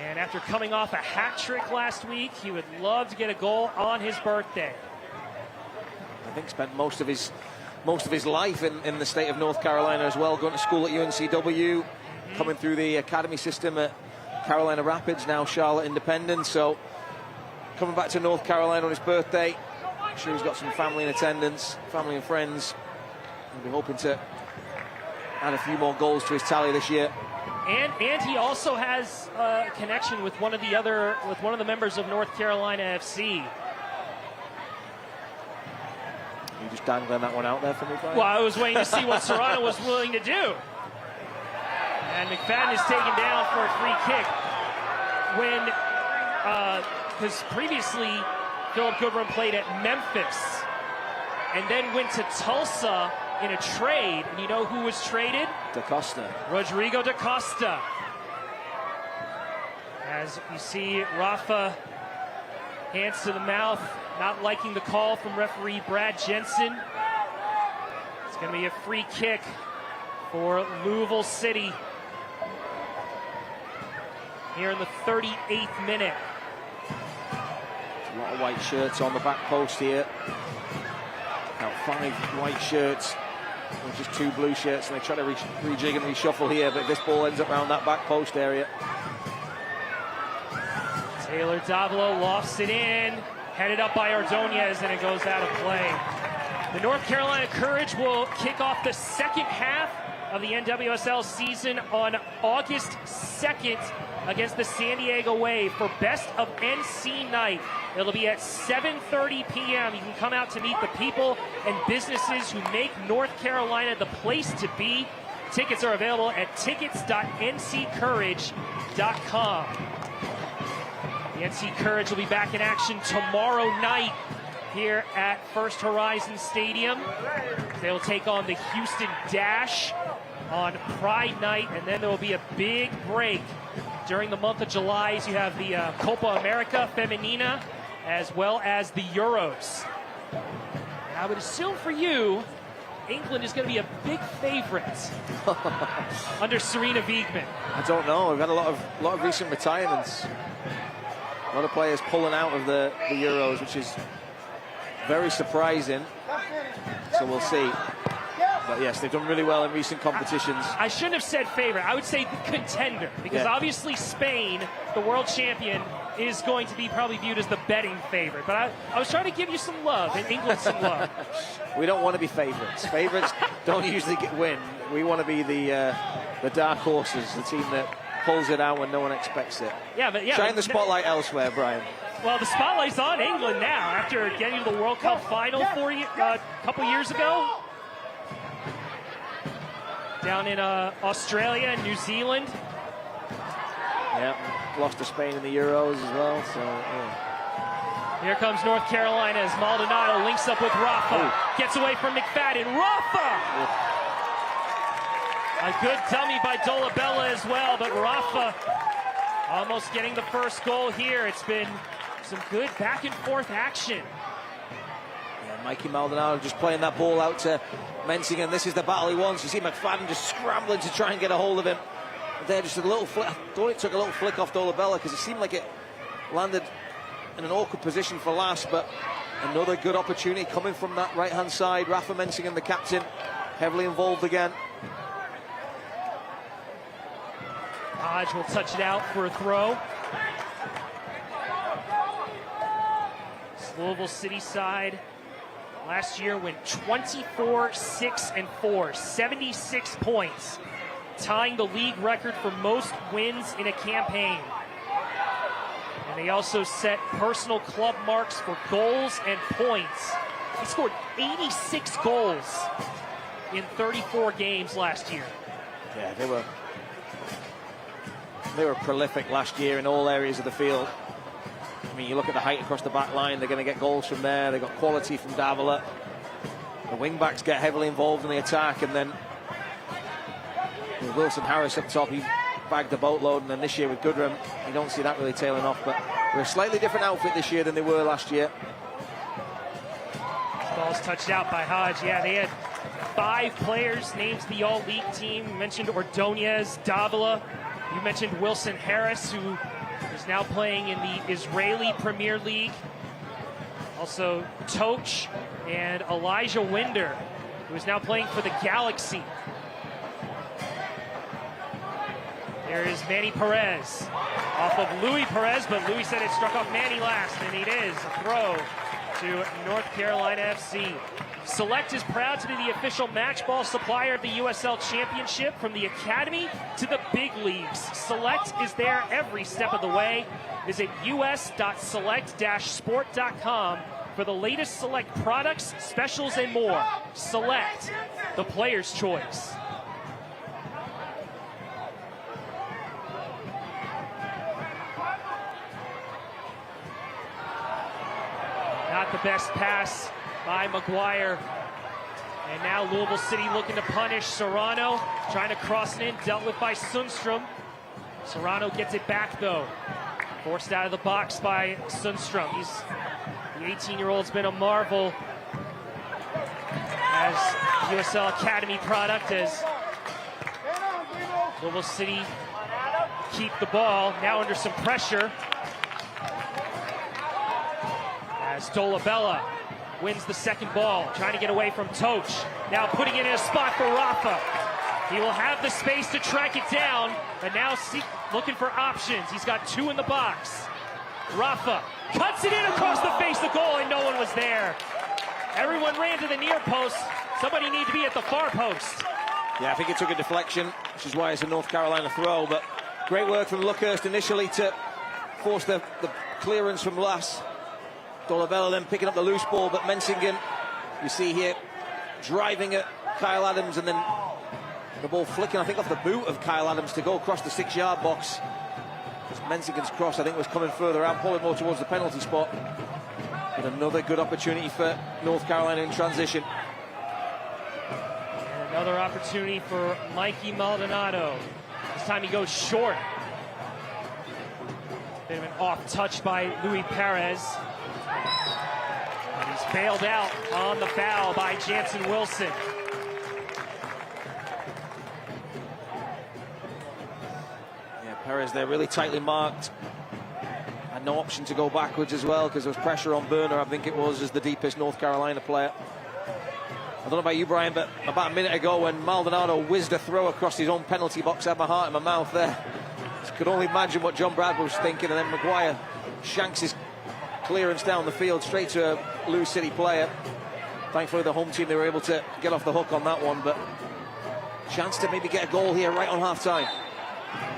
And after coming off a hat trick last week, he would love to get a goal on his birthday. I think spent most of his life in the state of North Carolina as well, going to school at UNCW, coming through the academy system at Carolina Rapids, now Charlotte Independence. So coming back to North Carolina on his birthday. I'm sure he's got some family in attendance, family and friends. We'll be hoping to add a few more goals to his tally this year. And he also has a connection with one of the members of North Carolina FC. You just dangling that one out there for me, Brian? Well, I was waiting to see what Serrano was willing to do. And McFadden is taken down for a free kick. Because previously, Philip Goodrum played at Memphis and then went to Tulsa in a trade. And you know who was traded? DaCosta. Rodrigo DaCosta. As you see, Rafa, hands to the mouth, not liking the call from referee Brad Jensen. It's going to be a free kick for Louisville City here in the 38th minute. A lot of white shirts on the back post here. About 5 white shirts, or just 2 blue shirts, and they try to rejig and reshuffle here, but this ball ends up around that back post area. Taylor Davila lofts it in, headed up by Ordonez, and it goes out of play. The North Carolina Courage will kick off the second half of the NWSL season on August 2nd against the San Diego Wave for Best of NC Night. It'll be at 7:30 p.m. You can come out to meet the people and businesses who make North Carolina the place to be. Tickets are available at tickets.nccourage.com. The NC Courage will be back in action tomorrow night here at First Horizon Stadium. They will take on the Houston Dash on Pride Night, and then there will be a big break during the month of July as you have the Copa America Femenina as well as the Euros. And I would assume for you, England is going to be a big favorite under Serena Wiegman. I don't know. We've had a lot of recent retirements. A lot of players pulling out of the Euros, which is very surprising. So we'll see. But yes, they've done really well in recent competitions. I shouldn't have said favorite. I would say contender, because obviously Spain, the world champion, is going to be probably viewed as the betting favorite. But I was trying to give you some love, and England some love. We don't want to be favorites. Favorites don't usually win. We want to be the dark horses, the team that pulls it out when no one expects it. Shine the spotlight elsewhere, Brian. Well, the spotlight's on England now after getting to the World Cup final a couple years ago. Down in Australia and New Zealand. Yeah, lost to Spain in the Euros as well. So yeah. Here comes North Carolina as Maldonado links up with Rafa. Gets away from McFadden. Rafa! A good dummy by Dolabella as well, but Rafa almost getting the first goal here. It's been some good back and forth action Mikey Maldonado just playing that ball out to Mensingen. This is the battle he wants. You see McFadden just scrambling to try and get a hold of him. There, just a little flick. I thought it took a little flick off Dolabella because it seemed like it landed in an awkward position for Lass, but another good opportunity coming from that right-hand side. Rafa Mensingen, the captain, heavily involved again. Hodge will touch it out for a throw. Louisville City side last year went 24-6-4, 76 points, tying the league record for most wins in a campaign. And they also set personal club marks for goals and points. He scored 86 goals in 34 games last year. Yeah, they were prolific last year in all areas of the field. I mean, you look at the height across the back line, they're going to get goals from there. They've got quality from Davila. The wing-backs get heavily involved in the attack, and then with Wilson Harris up top, he bagged the boatload, and then this year with Goodrum, you don't see that really tailing off, but they're a slightly different outfit this year than they were last year. Ball's touched out by Hodge. Yeah, they had 5 players named to the All-League team. You mentioned Ordonez, Davila. You mentioned Wilson Harris, who is now playing in the Israeli Premier League. Also, Toch and Elijah Winder, who is now playing for the Galaxy. There is Manny Perez off of Louis Perez, but Louis said it struck off Manny last, and it is a throw to North Carolina FC. Select is proud to be the official match ball supplier of the USL Championship. From the Academy to the big leagues, Select is there every step of the way. Visit us.select-sport.com for the latest Select products, specials, and more. Select, the player's choice. Not the best pass by Maguire. And now Louisville City looking to punish Serrano. Trying to cross it in, dealt with by Sundstrom. Serrano gets it back though. Forced out of the box by Sundstrom. The 18-year-old's been a marvel as USL Academy product, as Louisville City keep the ball. Now under some pressure as Dolabella wins the second ball, trying to get away from Toch. Now putting it in a spot for Rafa. He will have the space to track it down, and now looking for options. He's got 2 in the box. Rafa cuts it in across the face of goal, and no one was there. Everyone ran to the near post. Somebody needed to be at the far post. Yeah, I think it took a deflection, which is why it's a North Carolina throw, but great work from Luckhurst initially to force the clearance from Lass. Dolabella then picking up the loose ball, but Mensingen, you see here, driving at Kyle Adams, and then the ball flicking, I think, off the boot of Kyle Adams to go across the 6-yard box. Mensingen's cross, I think, was coming further out, pulling more towards the penalty spot. But another good opportunity for North Carolina in transition. And another opportunity for Mikey Maldonado. This time he goes short. Bit of an off touch by Louis Perez. And he's bailed out on the foul by Jansen Wilson. Yeah, Perez there really tightly marked. And no option to go backwards as well, because there was pressure on Burner, I think it was, as the deepest North Carolina player. I don't know about you, Brian, but about a minute ago when Maldonado whizzed a throw across his own penalty box, I had my heart in my mouth there. I could only imagine what John Bradford was thinking, and then Maguire shanks his clearance down the field straight to a Lewis City player. Thankfully the home team, they were able to get off the hook on that one, but chance to maybe get a goal here right on half-time.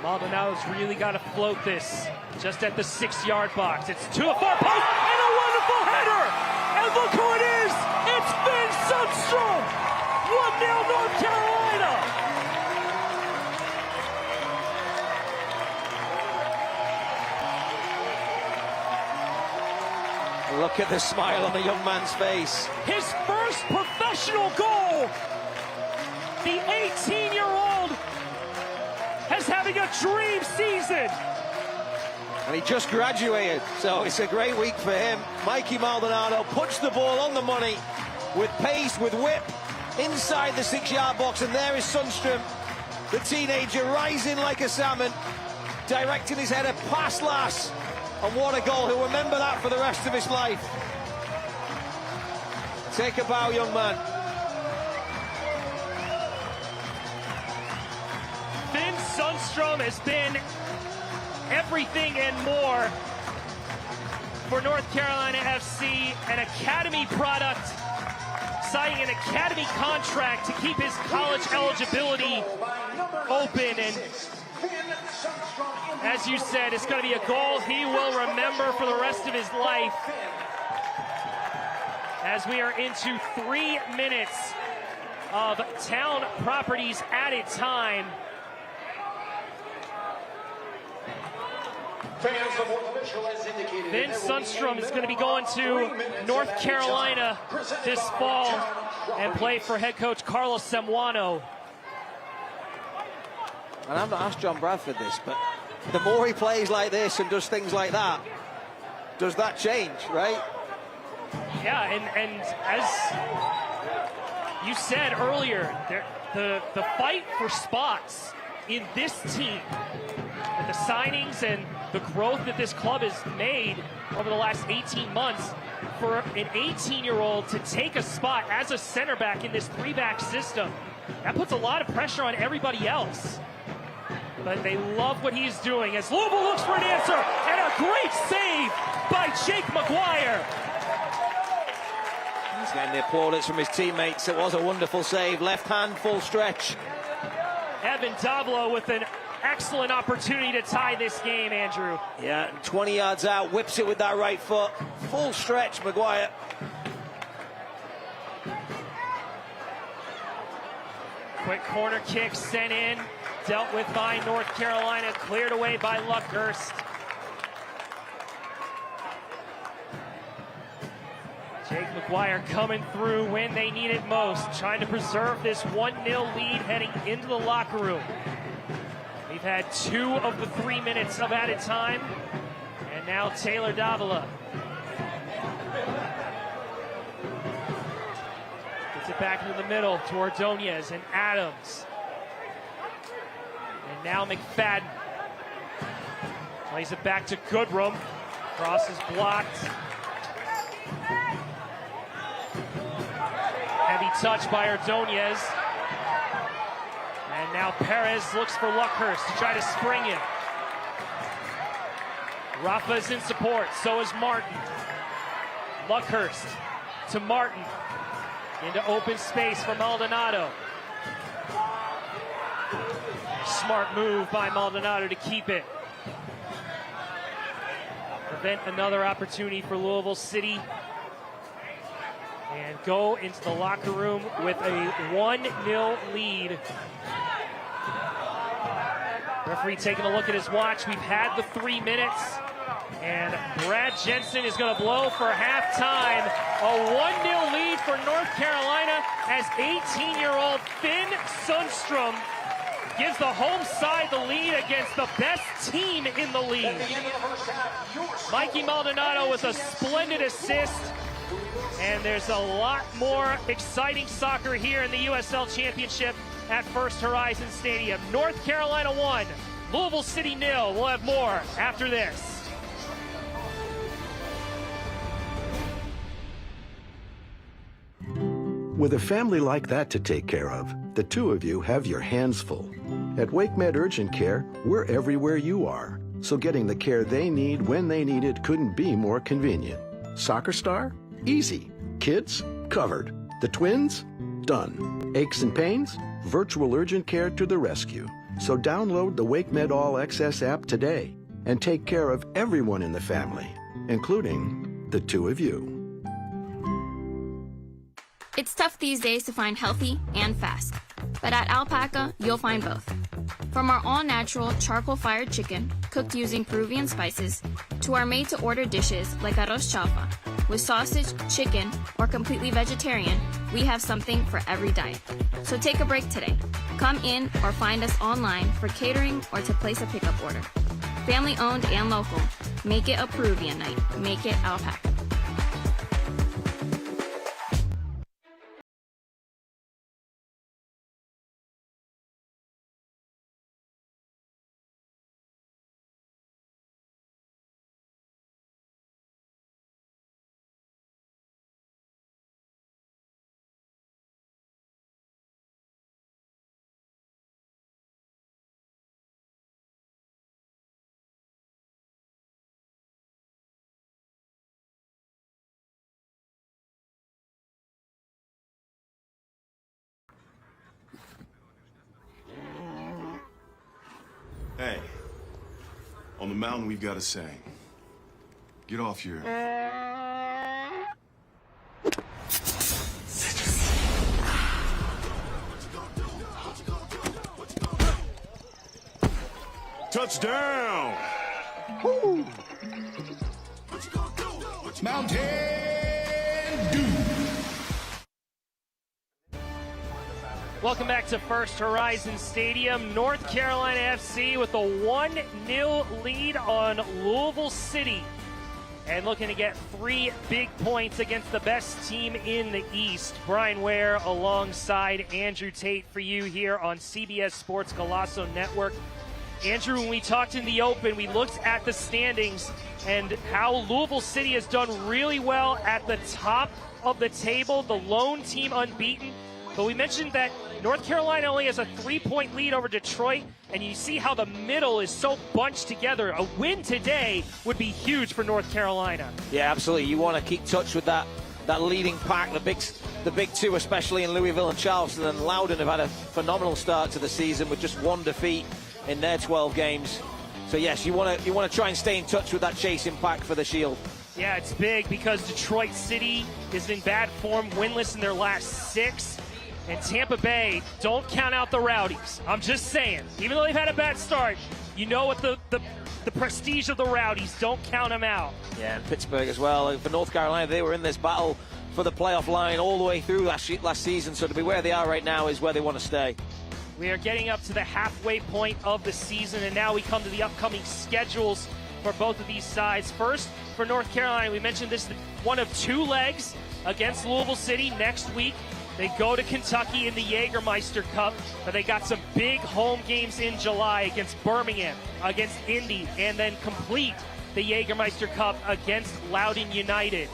Maldonado's really got to float this just at the 6-yard box. It's to a far post and a wonderful header, and look who it is. It's Finn Sundstrom. 1-0 North Carolina. Look at the smile on the young man's face. His first professional goal. The 18-year-old is having a dream season. And he just graduated, so it's a great week for him. Mikey Maldonado puts the ball on the money with pace, with whip, inside the 6-yard box, and there is Sundstrom, the teenager, rising like a salmon, directing his header past Lass. And what a goal. He'll remember that for the rest of his life. Take a bow, young man. Finn Sundstrom has been everything and more for North Carolina FC, an academy product, signing an academy contract to keep his college eligibility open. And as you said, it's going to be a goal he will remember for the rest of his life. As we are into 3 minutes of Town Properties added time. Vin Sundstrom is going to be going to North Carolina this fall and play for head coach Carlos Samuano. And I've not asked John Bradford this, but the more he plays like this and does things like that, does that change, right? Yeah, and as you said earlier, the fight for spots in this team, with the signings and the growth that this club has made over the last 18 months, for an 18-year-old to take a spot as a center back in this 3-back system, that puts a lot of pressure on everybody else. But they love what he's doing as Louisville looks for an answer, and a great save by Jake McGuire. He's getting the plaudits from his teammates. It was a wonderful save. Left hand, full stretch. Evan Davlo with an excellent opportunity to tie this game, Andrew. Yeah, 20 yards out, whips it with that right foot. Full stretch, McGuire. Quick corner kick sent in, dealt with by North Carolina, cleared away by Luckhurst. Jake McGuire coming through when they need it most, trying to preserve this 1-0 lead heading into the locker room. We've had 2 of the 3 minutes of added time, and now Taylor Davila gets it back into the middle to Ordonez and Adams. And now McFadden plays it back to Goodrum. Cross is blocked. Heavy touch by Ordonez. And now Perez looks for Luckhurst to try to spring him. Rafa's in support, so is Martin. Luckhurst to Martin. Into open space for Maldonado. Smart move by Maldonado to keep it. Prevent another opportunity for Louisville City. And go into the locker room with a 1-0 lead. Referee taking a look at his watch. We've had the 3 minutes. And Brad Jensen is going to blow for halftime. A 1-0 lead for North Carolina as 18-year-old Finn Sundstrom gives the home side the lead against the best team in the league. Mikey Maldonado with a splendid assist. And there's a lot more exciting soccer here in the USL Championship at First Horizon Stadium. North Carolina 1, Louisville City 0. We'll have more after this. With a family like that to take care of, the two of you have your hands full. At WakeMed Urgent Care, we're everywhere you are, so getting the care they need when they need it couldn't be more convenient. Soccer star? Easy. Kids? Covered. The twins? Done. Aches and pains? Virtual urgent care to the rescue. So download the WakeMed All Access app today and take care of everyone in the family, including the two of you. It's tough these days to find healthy and fast, but at Alpaca, you'll find both. From our all-natural charcoal-fired chicken, cooked using Peruvian spices, to our made-to-order dishes like arroz chaufa. With sausage, chicken, or completely vegetarian, we have something for every diet. So take a break today. Come in or find us online for catering or to place a pickup order. Family-owned and local, Make it a Peruvian night. Make it alpaca. Hey, on the mountain we've got a saying. Get off your... Touchdown! Woo! Mountain Dew! Welcome back to First Horizon Stadium. North Carolina FC with a 1-0 lead on Louisville City. And looking to get 3 big points against the best team in the East. Brian Ware alongside Andrew Tate for you here on CBS Sports Golazo Network. Andrew, when we talked in the open, we looked at the standings and how Louisville City has done really well at the top of the table, the lone team unbeaten. But we mentioned that North Carolina only has a 3-point lead over Detroit, and you see how the middle is so bunched together. A win today would be huge for North Carolina. Yeah, absolutely. You want to keep touch with that leading pack, the big two, especially in Louisville and Charleston. And Loudoun have had a phenomenal start to the season with just 1 defeat in their 12 games. So yes, you want to try and stay in touch with that chasing pack for the Shield. Yeah, it's big because Detroit City is in bad form, winless in their last 6. And Tampa Bay, don't count out the Rowdies. I'm just saying, even though they've had a bad start, you know what the prestige of the Rowdies, don't count them out. Yeah, and Pittsburgh as well. For North Carolina, they were in this battle for the playoff line all the way through last season. So to be where they are right now is where they want to stay. We are getting up to the halfway point of the season, and now we come to the upcoming schedules for both of these sides. First, for North Carolina, we mentioned this, one of 2 legs against Louisville City next week. They go to Kentucky in the Jägermeister Cup, but they got some big home games in July against Birmingham, against Indy, and then complete the Jägermeister Cup against Loudoun United.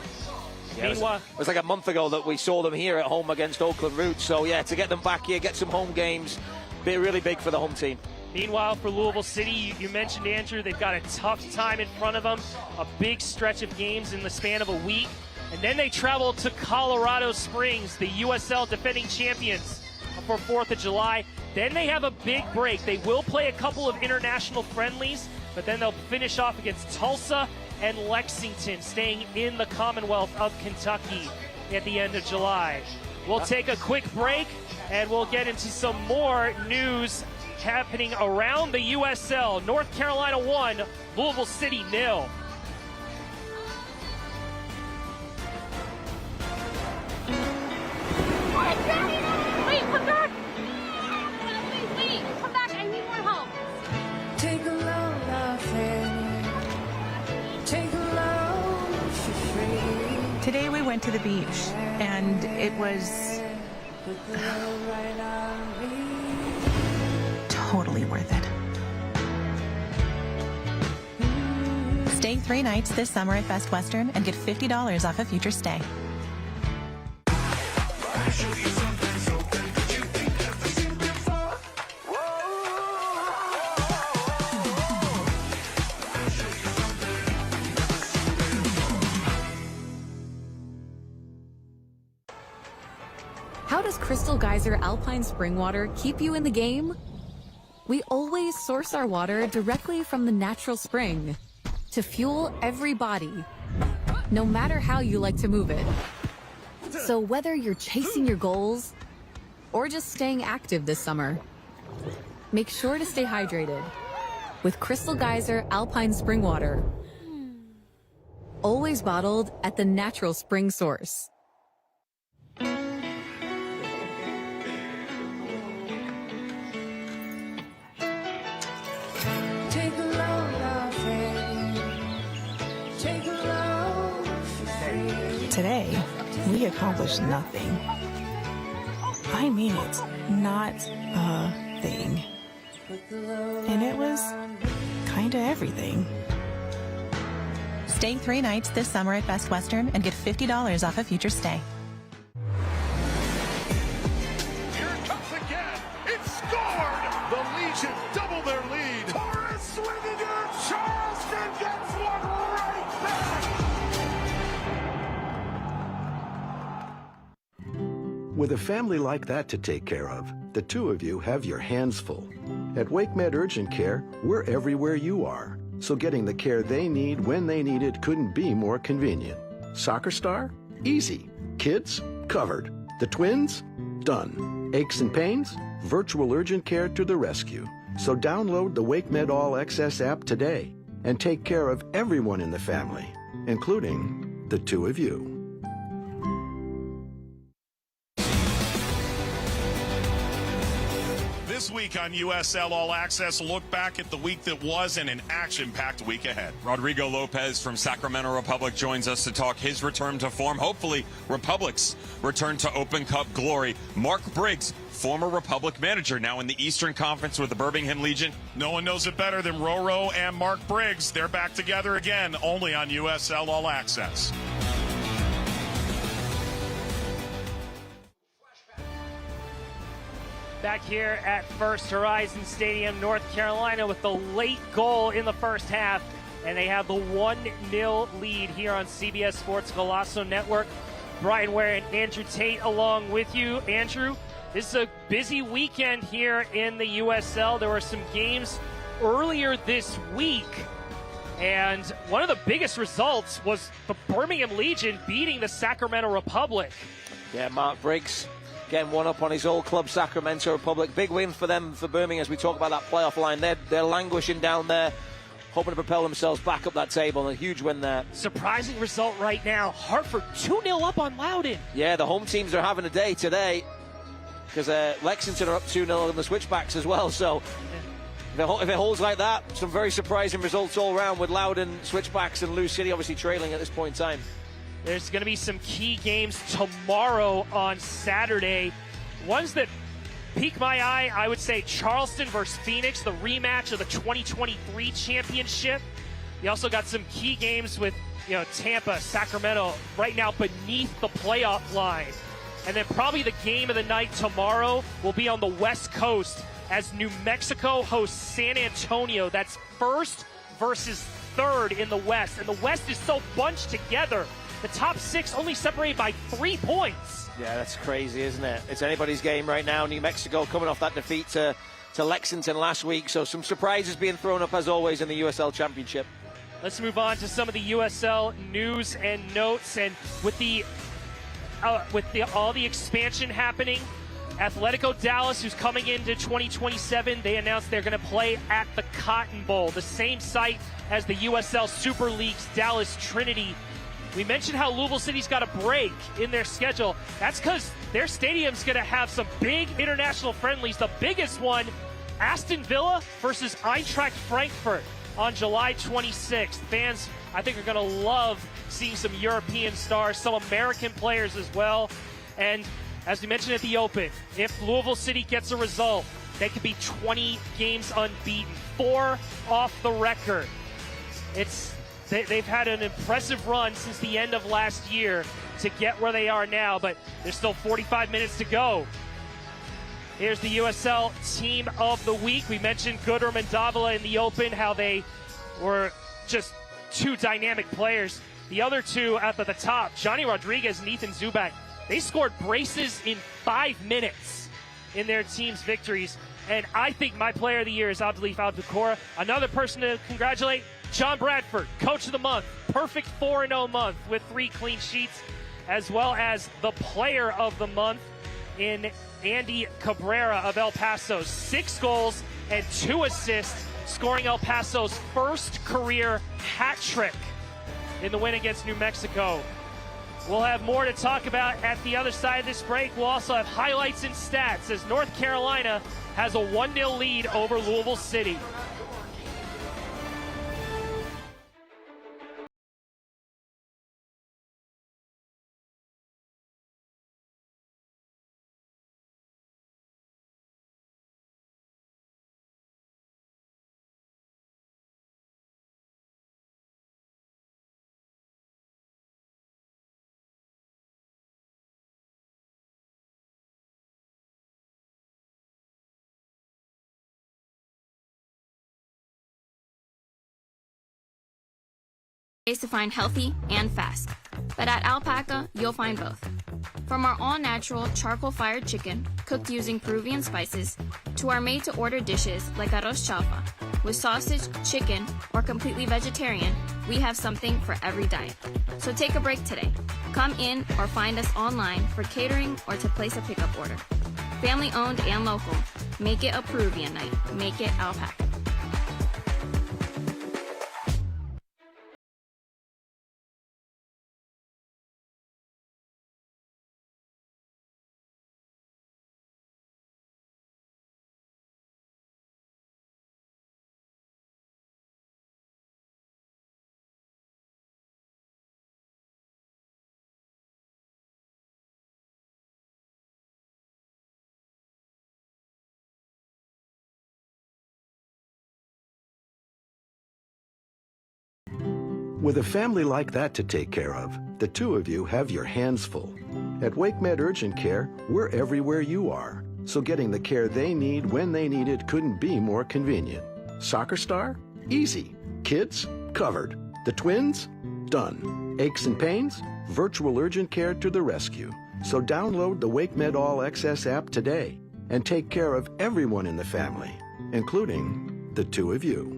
Yeah, Meanwhile, it was like a month ago that we saw them here at home against Oakland Roots. So yeah, to get them back here, get some home games, be really big for the home team. Meanwhile, for Louisville City, you mentioned, Andrew, they've got a tough time in front of them, a big stretch of games in the span of a week. And then they travel to Colorado Springs, the USL defending champions, for 4th of July. Then they have a big break. They will play a couple of international friendlies, but then they'll finish off against Tulsa and Lexington, staying in the Commonwealth of Kentucky at the end of July. We'll take a quick break, and we'll get into some more news happening around the USL. North Carolina 1, Louisville City 0. Wait, come back! Wait, come back, I need more help. Take a loan off it. Take a loan for free. Today we went to the beach, and it was totally worth it. Stay 3 nights this summer at Best Western and get $50 off a future stay. How does Crystal Geyser Alpine Spring Water keep you in the game? We always source our water directly from the natural spring to fuel every body, no matter how you like to move it. So whether you're chasing your goals or just staying active this summer, make sure to stay hydrated with Crystal Geyser Alpine Spring Water. Always bottled at the natural spring source. Today, we accomplished nothing. I mean it, not a thing. And it was kinda everything. Stay 3 nights this summer at Best Western and get $50 off a future stay. Here it comes again. It's scored. The Legion double their lead. Torres swinging in. Charleston gets one right back. With a family like that to take care of, the two of you have your hands full. At WakeMed Urgent Care, we're everywhere you are. So getting the care they need when they need it couldn't be more convenient. Soccer star? Easy. Kids? Covered. The twins? Done. Aches and pains? Virtual urgent care to the rescue. So download the WakeMed All Access app today and take care of everyone in the family, including the two of you. This week on USL All Access, look back at the week that was and an action-packed week ahead. Rodrigo Lopez from Sacramento Republic joins us to talk his return to form, hopefully Republic's return to Open Cup glory. Mark Briggs, former Republic manager, now in the Eastern Conference with the Birmingham Legion. No one knows it better than Roro and Mark Briggs. They're back together again, only on USL All Access. Back here at First Horizon Stadium, North Carolina, with the late goal in the first half, and they have the 1-0 lead here on CBS Sports Golazo Network. Brian Ware and Andrew Tate along with you. Andrew, this is a busy weekend here in the USL. There were some games earlier this week, and one of the biggest results was the Birmingham Legion beating the Sacramento Republic. Yeah, Mark Briggs getting one up on his old club, Sacramento Republic. Big win for them, for Birmingham, as we talk about that playoff line. They're languishing down there, hoping to propel themselves back up that table. A huge win there. Surprising result right now. Hartford 2-0 up on Loudoun. Yeah, the home teams are having a day today, because Lexington are up 2-0 on the switchbacks as well. So if it holds like that, some very surprising results all around, with Loudoun, switchbacks, and Lou City obviously trailing at this point in time. There's going to be some key games tomorrow on Saturday. Ones that pique my eye, I would say Charleston versus Phoenix, the rematch of the 2023 championship. You also got some key games with, Tampa, Sacramento, right now beneath the playoff line. And then probably the game of the night tomorrow will be on the West Coast as New Mexico hosts San Antonio. That's first versus third in the West. And the West is so bunched together. The top 6 only separated by 3 points. Yeah, that's crazy, isn't it? It's anybody's game right now. New Mexico coming off that defeat to Lexington last week. So some surprises being thrown up, as always, in the USL Championship. Let's move on to some of the USL news and notes. And with all the expansion happening, Atletico Dallas, who's coming into 2027, they announced they're going to play at the Cotton Bowl, the same site as the USL Super League's Dallas Trinity. We mentioned how Louisville City's got a break in their schedule. That's because their stadium's going to have some big international friendlies. The biggest one, Aston Villa versus Eintracht Frankfurt on July 26th. Fans, I think, are going to love seeing some European stars, some American players as well. And as we mentioned at the Open, if Louisville City gets a result, they could be 20 games unbeaten, 4 off the record. They've had an impressive run since the end of last year to get where they are now, but there's still 45 minutes to go. Here's the USL Team of the Week. We mentioned Goodrum and Davila in the Open, how they were just 2 dynamic players. The other 2 at the top, Johnny Rodriguez and Ethan Zubak, they scored braces in 5 minutes in their team's victories. And I think my player of the year is Abdelif Abdukora. Another person to congratulate, John Bradford, Coach of the Month. Perfect 4-0 month with 3 clean sheets, as well as the Player of the Month in Andy Cabrera of El Paso. 6 goals and 2 assists, scoring El Paso's first career hat trick in the win against New Mexico. We'll have more to talk about at the other side of this break. We'll also have highlights and stats as North Carolina has a 1-0 lead over Louisville City. ways to find healthy and fast. But at Alpaca, you'll find both. From our all-natural charcoal-fired chicken, cooked using Peruvian spices, to our made-to-order dishes like arroz chaufa. With sausage, chicken, or completely vegetarian, we have something for every diet. So take a break today. Come in or find us online for catering or to place a pickup order. Family-owned and local. Make it a Peruvian night. Make it Alpaca. With a family like that to take care of, the two of you have your hands full. At WakeMed Urgent Care, we're everywhere you are, so getting the care they need when they need it couldn't be more convenient. Soccer star? Easy. Kids? Covered. The twins? Done. Aches and pains? Virtual urgent care to the rescue. So download the WakeMed All Access app today and take care of everyone in the family, including the two of you.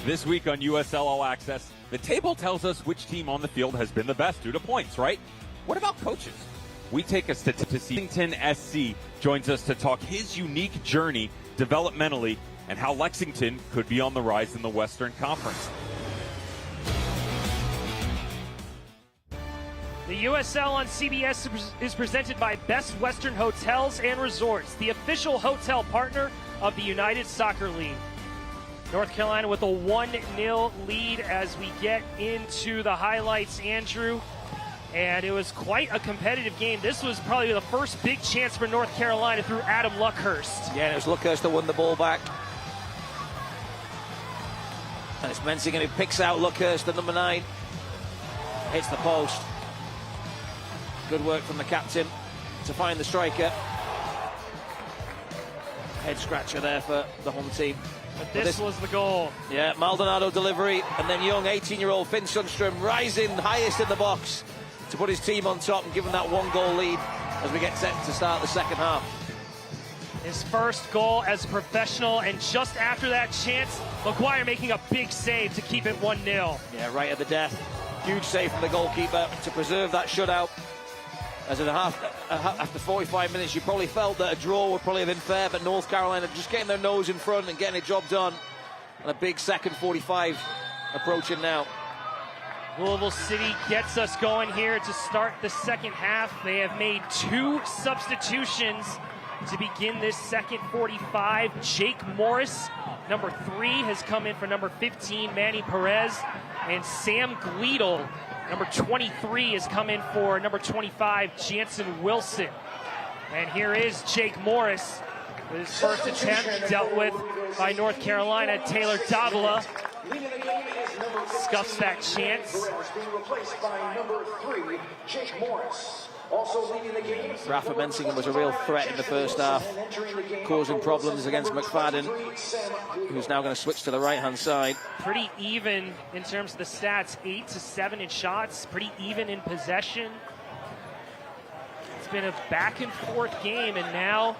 This week on USL All Access, the table tells us which team on the field has been the best due to points, right? What about coaches? We take us to Lexington SC joins us to talk his unique journey developmentally and how Lexington could be on the rise in the Western Conference. The USL on CBS is presented by Best Western Hotels and Resorts, the official hotel partner of the United Soccer League. North Carolina with a 1-0 lead as we get into the highlights, Andrew. And it was quite a competitive game. This was probably the first big chance for North Carolina through Adam Luckhurst. Yeah, and it was Luckhurst that won the ball back. And it's Menzinger who picks out Luckhurst, the number 9. Hits the post. Good work from the captain to find the striker. Head scratcher there for the home team. But this was the goal. Yeah, Maldonado delivery, and then young 18-year-old Finn Sundstrom rising highest in the box to put his team on top and give them that 1-goal lead as we get set to start the second half. His first goal as a professional, and just after that chance, McGuire making a big save to keep it 1-0. Yeah, right at the death. Huge save from the goalkeeper to preserve that shutout. As in after 45 minutes, you probably felt that a draw would probably have been fair, but North Carolina just getting their nose in front and getting a job done. And a big second 45 approaching now. Louisville City gets us going here to start the second half. They have made 2 substitutions to begin this second 45. Jake Morris, number 3, has come in for number 15, Manny Perez, and Sam Gleedle, number 23, has come in for number 25, Jansen Wilson. And here is Jake Morris with his first attempt, dealt with by North Carolina. Taylor Davila scuffs that chance. Rafa Menzinger was a real threat in the first half, causing problems against McFadden, who's now going to switch to the right-hand side. Pretty even in terms of the stats, 8-7 in shots, pretty even in possession. It's been a back-and-forth game, and now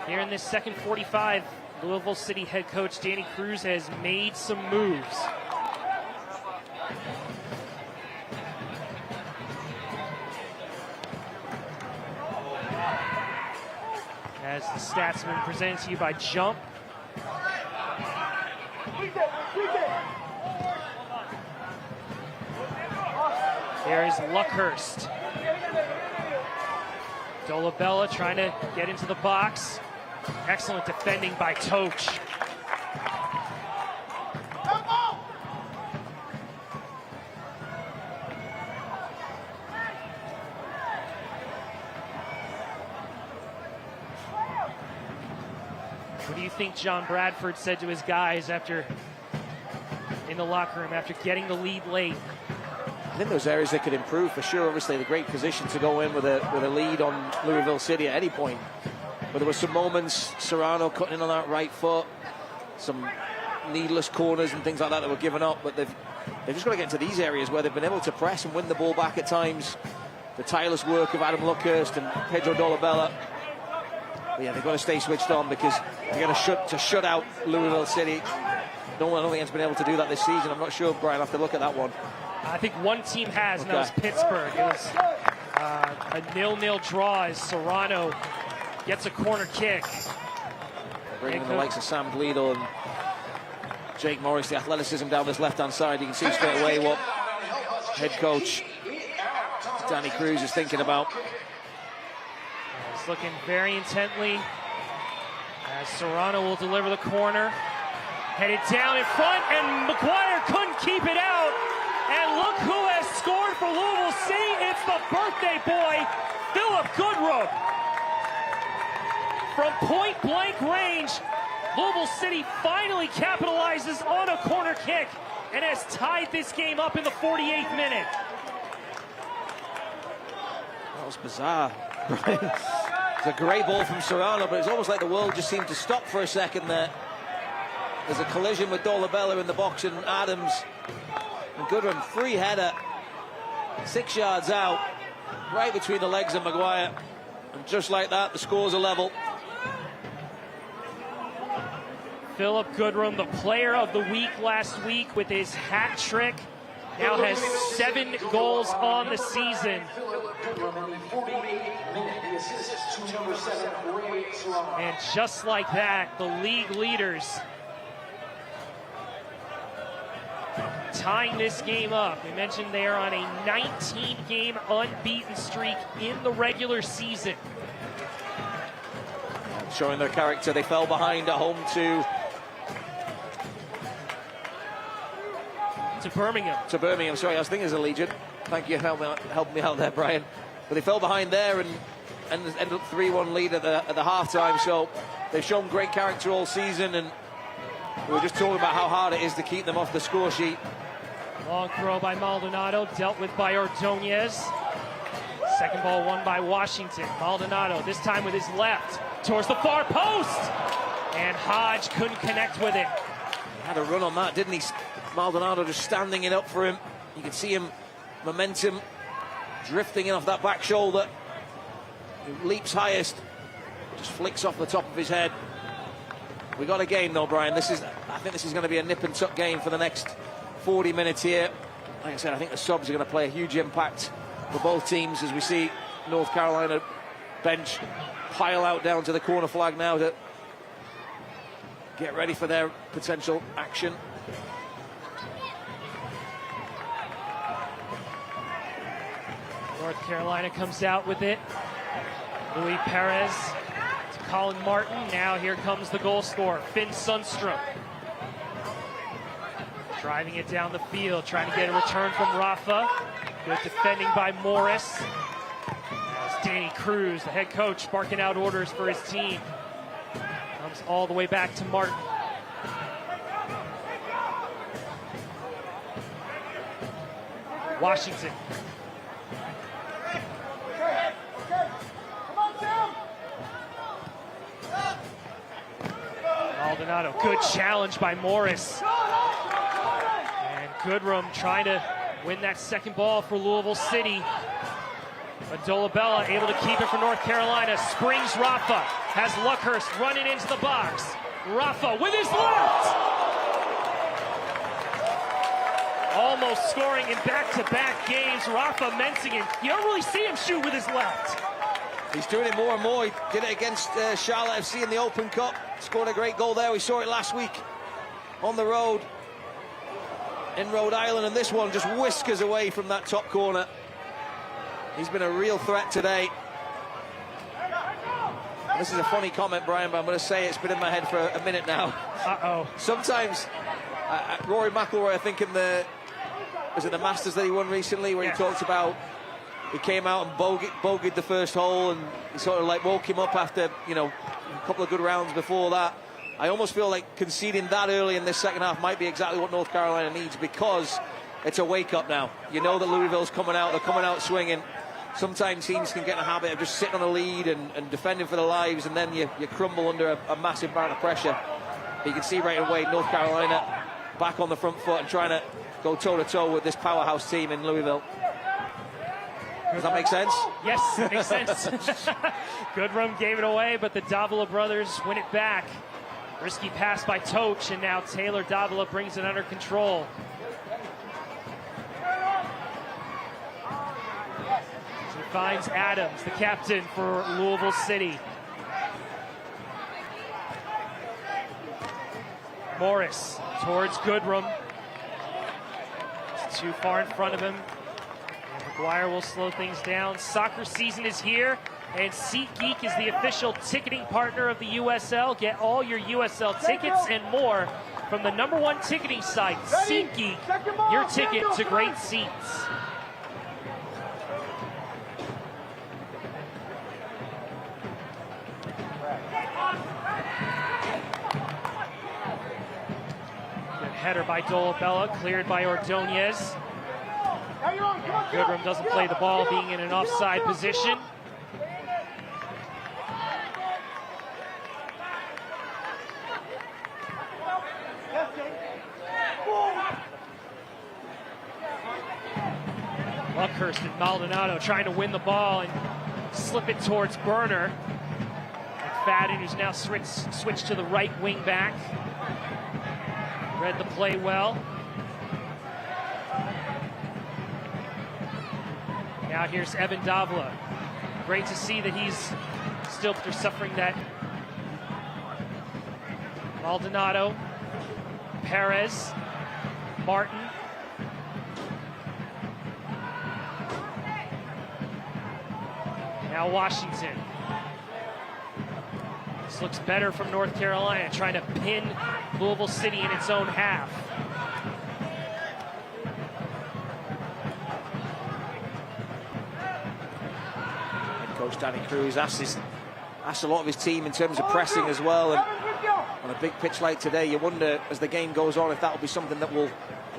here in this second 45, Louisville City head coach Danny Cruz has made some moves. As the stats have been presented to you by Jump. There is Luckhurst. Dolabella trying to get into the box. Excellent defending by Toach. What do you think John Bradford said to his guys in the locker room after getting the lead late? I think there's areas that could improve for sure. Obviously, the great position to go in with a lead on Louisville City at any point. But there were some moments, Serrano cutting in on that right foot. some needless corners and things like that were given up, but they've just got to get into these areas where they've been able to press and win the ball back at times. The tireless work of Adam Luckhurst and Pedro Dolabella. But yeah, they've got to stay switched on because they're going to shut out Louisville City. I don't think anyone's been able to do that this season. I'm not sure, Brian. I'll have to look at that one. I think one team has, and that was Pittsburgh. It was a 0-0 draw as Serrano gets a corner kick. Bringing in the likes of Sam Gleadle and Jake Morris, the athleticism down this left-hand side. You can see straight away what head coach Danny Cruz is thinking about. He's looking very intently as Serrano will deliver the corner. Headed down in front, and McGuire couldn't keep it out. And look who has scored for Louisville City. It's the birthday boy, Philip Goodrum. From point-blank range, Louisville City finally capitalizes on a corner kick and has tied this game up in the 48th minute. That was bizarre. It's a great ball from Serrano, but it's almost like the world just seemed to stop for a second there. There's a collision with Dolabella in the box and Adams. And Goodrum, free header, 6 yards out, right between the legs of McGuire. And just like that, the scores are level. Philip Goodrum, the player of the week last week with his hat trick, now has 7 goals on the season. And just like that, the league leaders tying this game up. We mentioned they are on a 19-game unbeaten streak in the regular season. Showing their character, they fell behind at home to Birmingham, sorry, I was thinking it was a Legion. Thank you, help me out there, Brian. But they fell behind there and ended up 3-1 lead at the half-time. So they've shown great character all season, and we were just talking about how hard it is to keep them off the score sheet. Long throw by Maldonado, dealt with by Ordonez. Second ball won by Washington. Maldonado, this time with his left, towards the far post. And Hodge couldn't connect with it. Had a run on that, didn't he? Maldonado just standing it up for him. You can see him, momentum, drifting in off that back shoulder. He leaps highest, just flicks off the top of his head. We got a game though, Brian. I think this is going to be a nip and tuck game for the next 40 minutes here. Like I said, I think the subs are going to play a huge impact for both teams as we see North Carolina bench pile out down to the corner flag now to get ready for their potential action. North Carolina comes out with it. Louis Perez to Colin Martin. Now here comes the goal scorer, Finn Sundstrom. Driving it down the field, trying to get a return from Rafa. Good defending by Morris. As Danny Cruz, the head coach, barking out orders for his team. Comes all the way back to Martin. Washington. Maldonado, good challenge by Morris. And Goodrum trying to win that second ball for Louisville City. But Dolabella able to keep it for North Carolina. Springs Rafa, has Luckhurst running into the box. Rafa with his left! Almost scoring in back-to-back games. Rafa Menzigen, you don't really see him shoot with his left. He's doing it more and more. He did it against Charlotte FC in the Open Cup. Scored a great goal there. We saw it last week on the road in Rhode Island. And this one just whiskers away from that top corner. He's been a real threat today. And this is a funny comment, Brian, but I'm going to say it's been in my head for a minute now. Uh-oh. Sometimes Rory McIlroy, I think was it the Masters that he won recently, where he talked about he came out and bogeyed the first hole, and he sort of like woke him up after, a couple of good rounds before that. I almost feel like conceding that early in this second half might be exactly what North Carolina needs, because it's a wake-up now. You know that Louisville's coming out, they're coming out swinging. Sometimes teams can get in a habit of just sitting on a lead and defending for their lives, and then you crumble under a massive amount of pressure. You can see right away North Carolina back on the front foot and trying to go toe-to-toe with this powerhouse team in Louisville. Does that make sense? Yes, it makes sense. Goodrum gave it away, but the Davila brothers win it back. Risky pass by Toch, and now Taylor Davila brings it under control. He finds Adams, the captain for Louisville City. Morris towards Goodrum. It's too far in front of him. McGuire will slow things down. Soccer season is here, and SeatGeek is the official ticketing partner of the USL. Get all your USL tickets and more from the #1 ticketing site, SeatGeek, your ticket to great seats. Good header by Dolabella, cleared by Ordonez. Goodrum doesn't play the ball, being in an offside position. Luckhurst and Maldonado trying to win the ball and slip it towards Burner. McFadden, who's now switched to the right wing back. Read the play well. Now here's Evan Davila. Great to see that he's still suffering that. Maldonado, Perez, Martin. Now Washington. This looks better from North Carolina, trying to pin Louisville City in its own half. Coach Danny Cruz asked a lot of his team in terms of pressing as well, and on a big pitch like today, you wonder as the game goes on if that will be something that will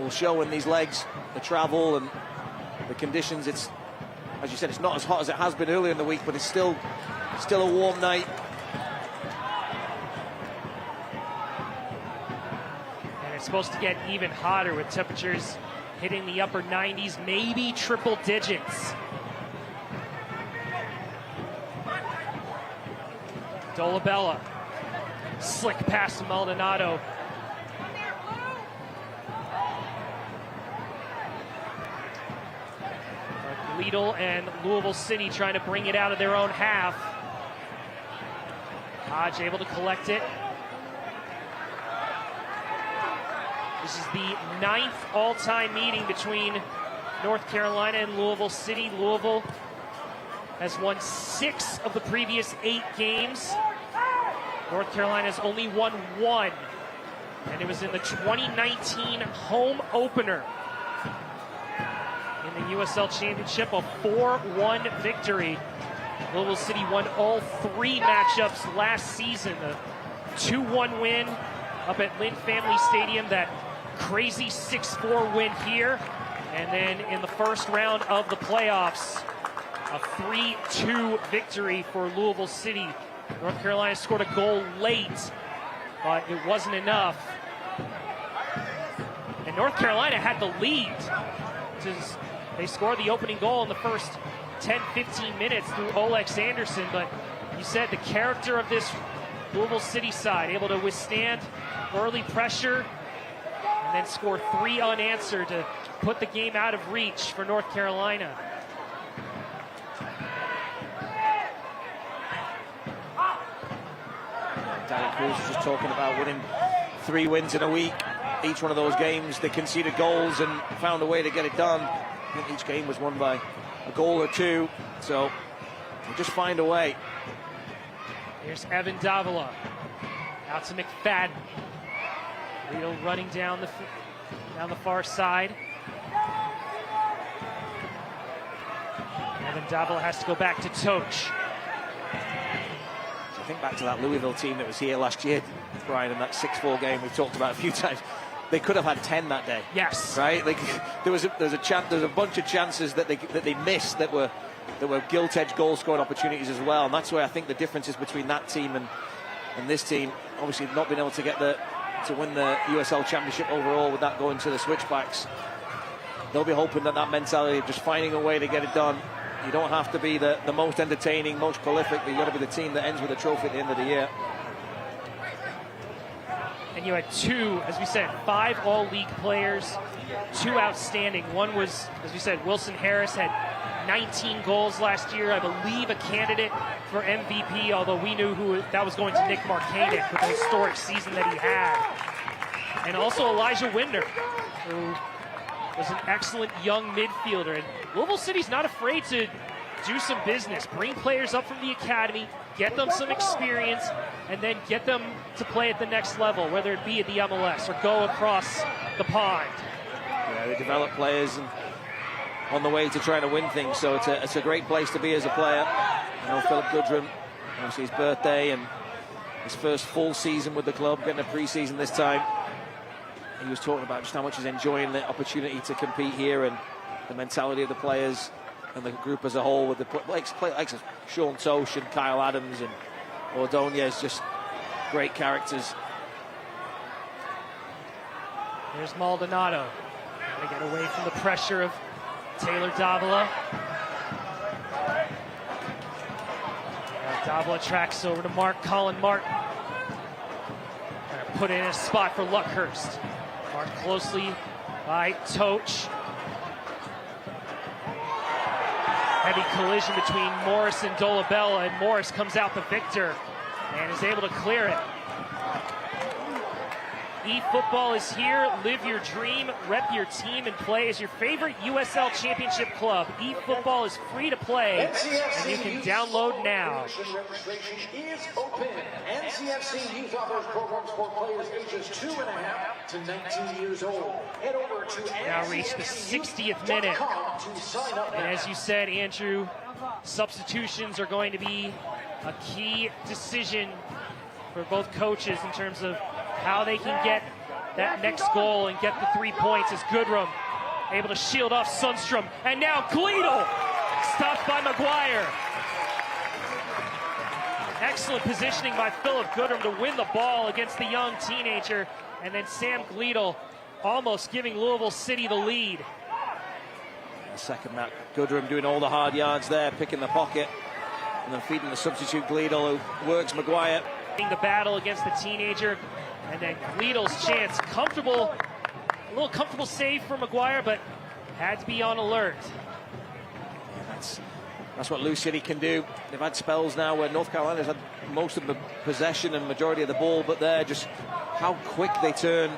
show in these legs, the travel and the conditions. It's, as you said, it's not as hot as it has been earlier in the week, but it's still a warm night. And it's supposed to get even hotter with temperatures hitting the upper 90s, maybe triple digits. Dolabella, slick pass to Maldonado. Lidl and Louisville City trying to bring it out of their own half. Hodge able to collect it. This is the 9th all-time meeting between North Carolina and Louisville City. Louisville has won 6 of the previous 8 games. North Carolina has only won 1, and it was in the 2019 home opener in the USL Championship, a 4-1 victory. Louisville City won all 3 matchups last season. A 2-1 win up at Lynn Family Stadium, that crazy 6-4 win here, and then in the first round of the playoffs, a 3-2 victory for Louisville City. North Carolina scored a goal late, but it wasn't enough. And North Carolina had the lead. They scored the opening goal in the first 10-15 minutes through Olex Anderson, but you said the character of this Louisville City side, able to withstand early pressure and then score 3 unanswered to put the game out of reach for North Carolina. Danny Cruz was just talking about winning 3 wins in a week. Each one of those games, they conceded goals and found a way to get it done. I think each game was won by a goal or 2, so they just find a way. Here's Evan Davila, out to McFadden. Leo running down the far side. Evan Davila has to go back to Toch. Think back to that Louisville team that was here last year, Brian, in that 6-4 game we've talked about a few times. They could have had 10 that day. Yes. Right? Like, there was a bunch of chances that they missed that were gilt-edged goal-scoring opportunities as well. And that's where I think the difference is between that team and this team. Obviously, not being able to get the to win the USL Championship overall with that going to the switchbacks. They'll be hoping that that mentality of just finding a way to get it done. You don't have to be the most entertaining, most prolific, but you've got to be the team that ends with a trophy at the end of the year. And you had 2, as we said, 5 all-league players, 2 outstanding. One was, as we said, Wilson Harris had 19 goals last year. I believe a candidate for MVP, although we knew who that was going to Nick Markanic with the historic season that he had. And also Elijah Winder, who was an excellent young midfielder. And Louisville City's not afraid to do some business, bring players up from the academy, get them some experience, and then get them to play at the next level, whether it be at the MLS or go across the pond. Yeah, they develop players and on the way to trying to win things, so it's a great place to be as a player. I know Philip Goodrum, obviously his birthday and his first full season with the club, getting a pre-season this time. He was talking about just how much he's enjoying the opportunity to compete here and the mentality of the players and the group as a whole, with the like Sean Tosh and Kyle Adams and Ordonez, just great characters. Here's Maldonado. Trying to get away from the pressure of Taylor Davila. Davila tracks over to Colin Martin. Trying to put in a spot for Luckhurst. Marked closely by Toach. Heavy collision between Morris and Dolabella, and Morris comes out the victor and is able to clear it. eFootball is here. Live your dream, rep your team, and play as your favorite USL Championship club. eFootball is free to play, and you can download now. Registration is open. NCFC Youth offers programs for players ages 2.5 to 19 years old. Head over to now reach the 60th minute. to sign up now. And as you said, Andrew, substitutions are going to be a key decision for both coaches in terms of how they can get that next goal and get the 3 points, as Goodrum able to shield off Sundstrom. And now Gleedle stopped by Maguire. Excellent positioning by Philip Goodrum to win the ball against the young teenager. And then Sam Gleedle almost giving Louisville City the lead. The second that Goodrum doing all the hard yards there, picking the pocket, and then feeding the substitute Gleedle, who works Maguire. The battle against the teenager, and then Gleedle's chance. A little comfortable save for Maguire, but had to be on alert. That's what Lou City can do. They've had spells now where North Carolina's had most of the possession and majority of the ball, but they're just how quick they turn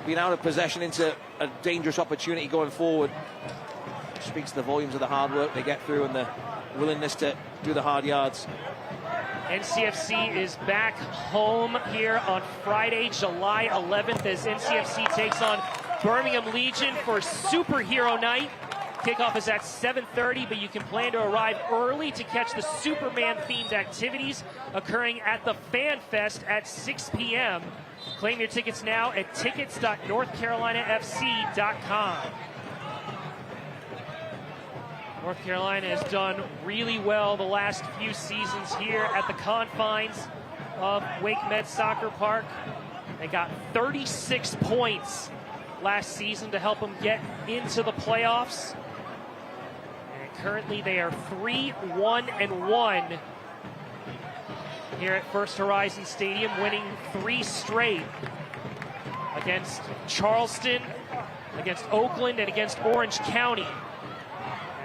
being out of possession into a dangerous opportunity going forward. Speaks to the volumes of the hard work they get through and the willingness to do the hard yards. NCFC is back home here on Friday, July 11th, as NCFC takes on Birmingham Legion for Superhero Night. Kickoff is at 7:30, but you can plan to arrive early to catch the Superman-themed activities occurring at the Fan Fest at 6 p.m. Claim your tickets now at tickets.northcarolinafc.com. North Carolina has done really well the last few seasons here at the confines of Wake Med Soccer Park. They got 36 points last season to help them get into the playoffs. And currently they are 3-1-1 here at First Horizon Stadium, winning 3 straight against Charleston, against Oakland, and against Orange County.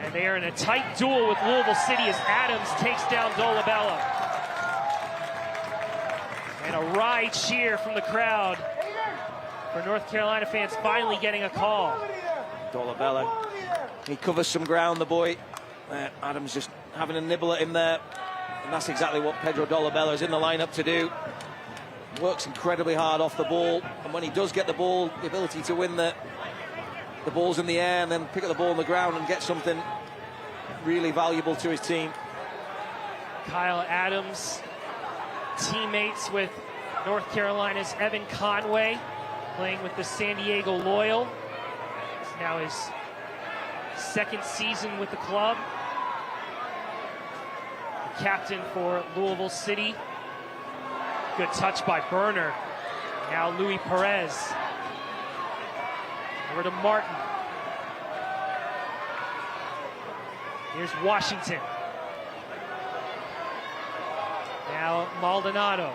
And they are in a tight duel with Louisville City as Adams takes down Dolabella. And a wry cheer from the crowd for North Carolina fans finally getting a call. Dolabella, he covers some ground, the boy. Adams just having a nibble at him there. And that's exactly what Pedro Dolabella is in the lineup to do. Works incredibly hard off the ball. And when he does get the ball, the ability to win the ball's in the air and then pick up the ball on the ground and get something really valuable to his team. Kyle Adams, teammates with North Carolina's Evan Conway, playing with the San Diego Loyal. It's now his second season with the club. The captain for Louisville City. Good touch by Burner. Now Louis Perez. Over to Martin. Here's Washington. Now Maldonado.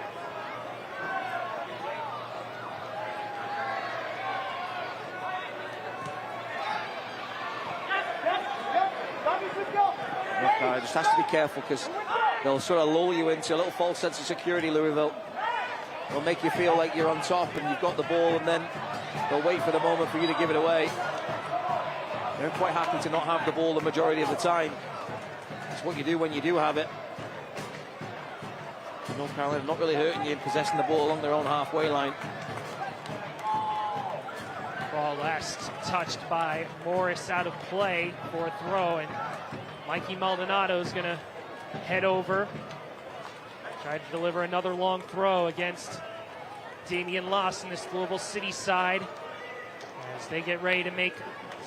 Just has to be careful because they'll sort of lull you into a little false sense of security, Louisville. They'll make you feel like you're on top and you've got the ball, and then they'll wait for the moment for you to give it away. They're quite happy to not have the ball the majority of the time. It's what you do when you do have it. North Carolina not really hurting you in possessing the ball along their own halfway line. Ball last touched by Morris out of play for a throw, and Mikey Maldonado is going to head over. Try to deliver another long throw against Damian Lawson, this Louisville City side, as they get ready to make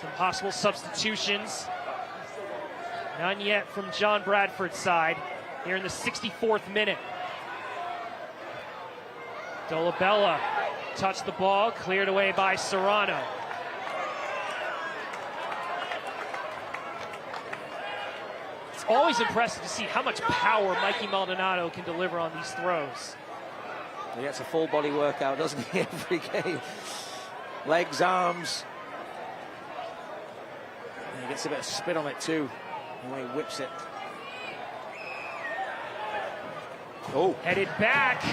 some possible substitutions. None yet from John Bradford's side here in the 64th minute. Dolabella touched the ball, cleared away by Serrano. It's always impressive to see how much power Mikey Maldonado can deliver on these throws. He gets a full body workout, doesn't he, every game? Legs, arms. And he gets a bit of spin on it too, the way he whips it. Oh. Headed back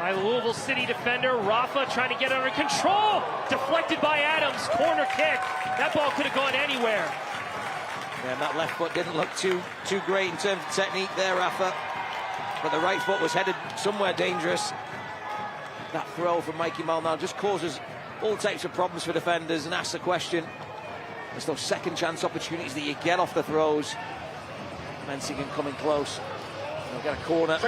by the Louisville City defender. Rafa trying to get under control. Deflected by Adams. Corner kick. That ball could have gone anywhere. Yeah, and that left foot didn't look too great in terms of technique there, Rafa. But the right foot was headed somewhere dangerous. That throw from Mikey Maldonado just causes all types of problems for defenders, and asks the question. There's those second chance opportunities that you get off the throws. Mensigan coming close. They'll get a corner.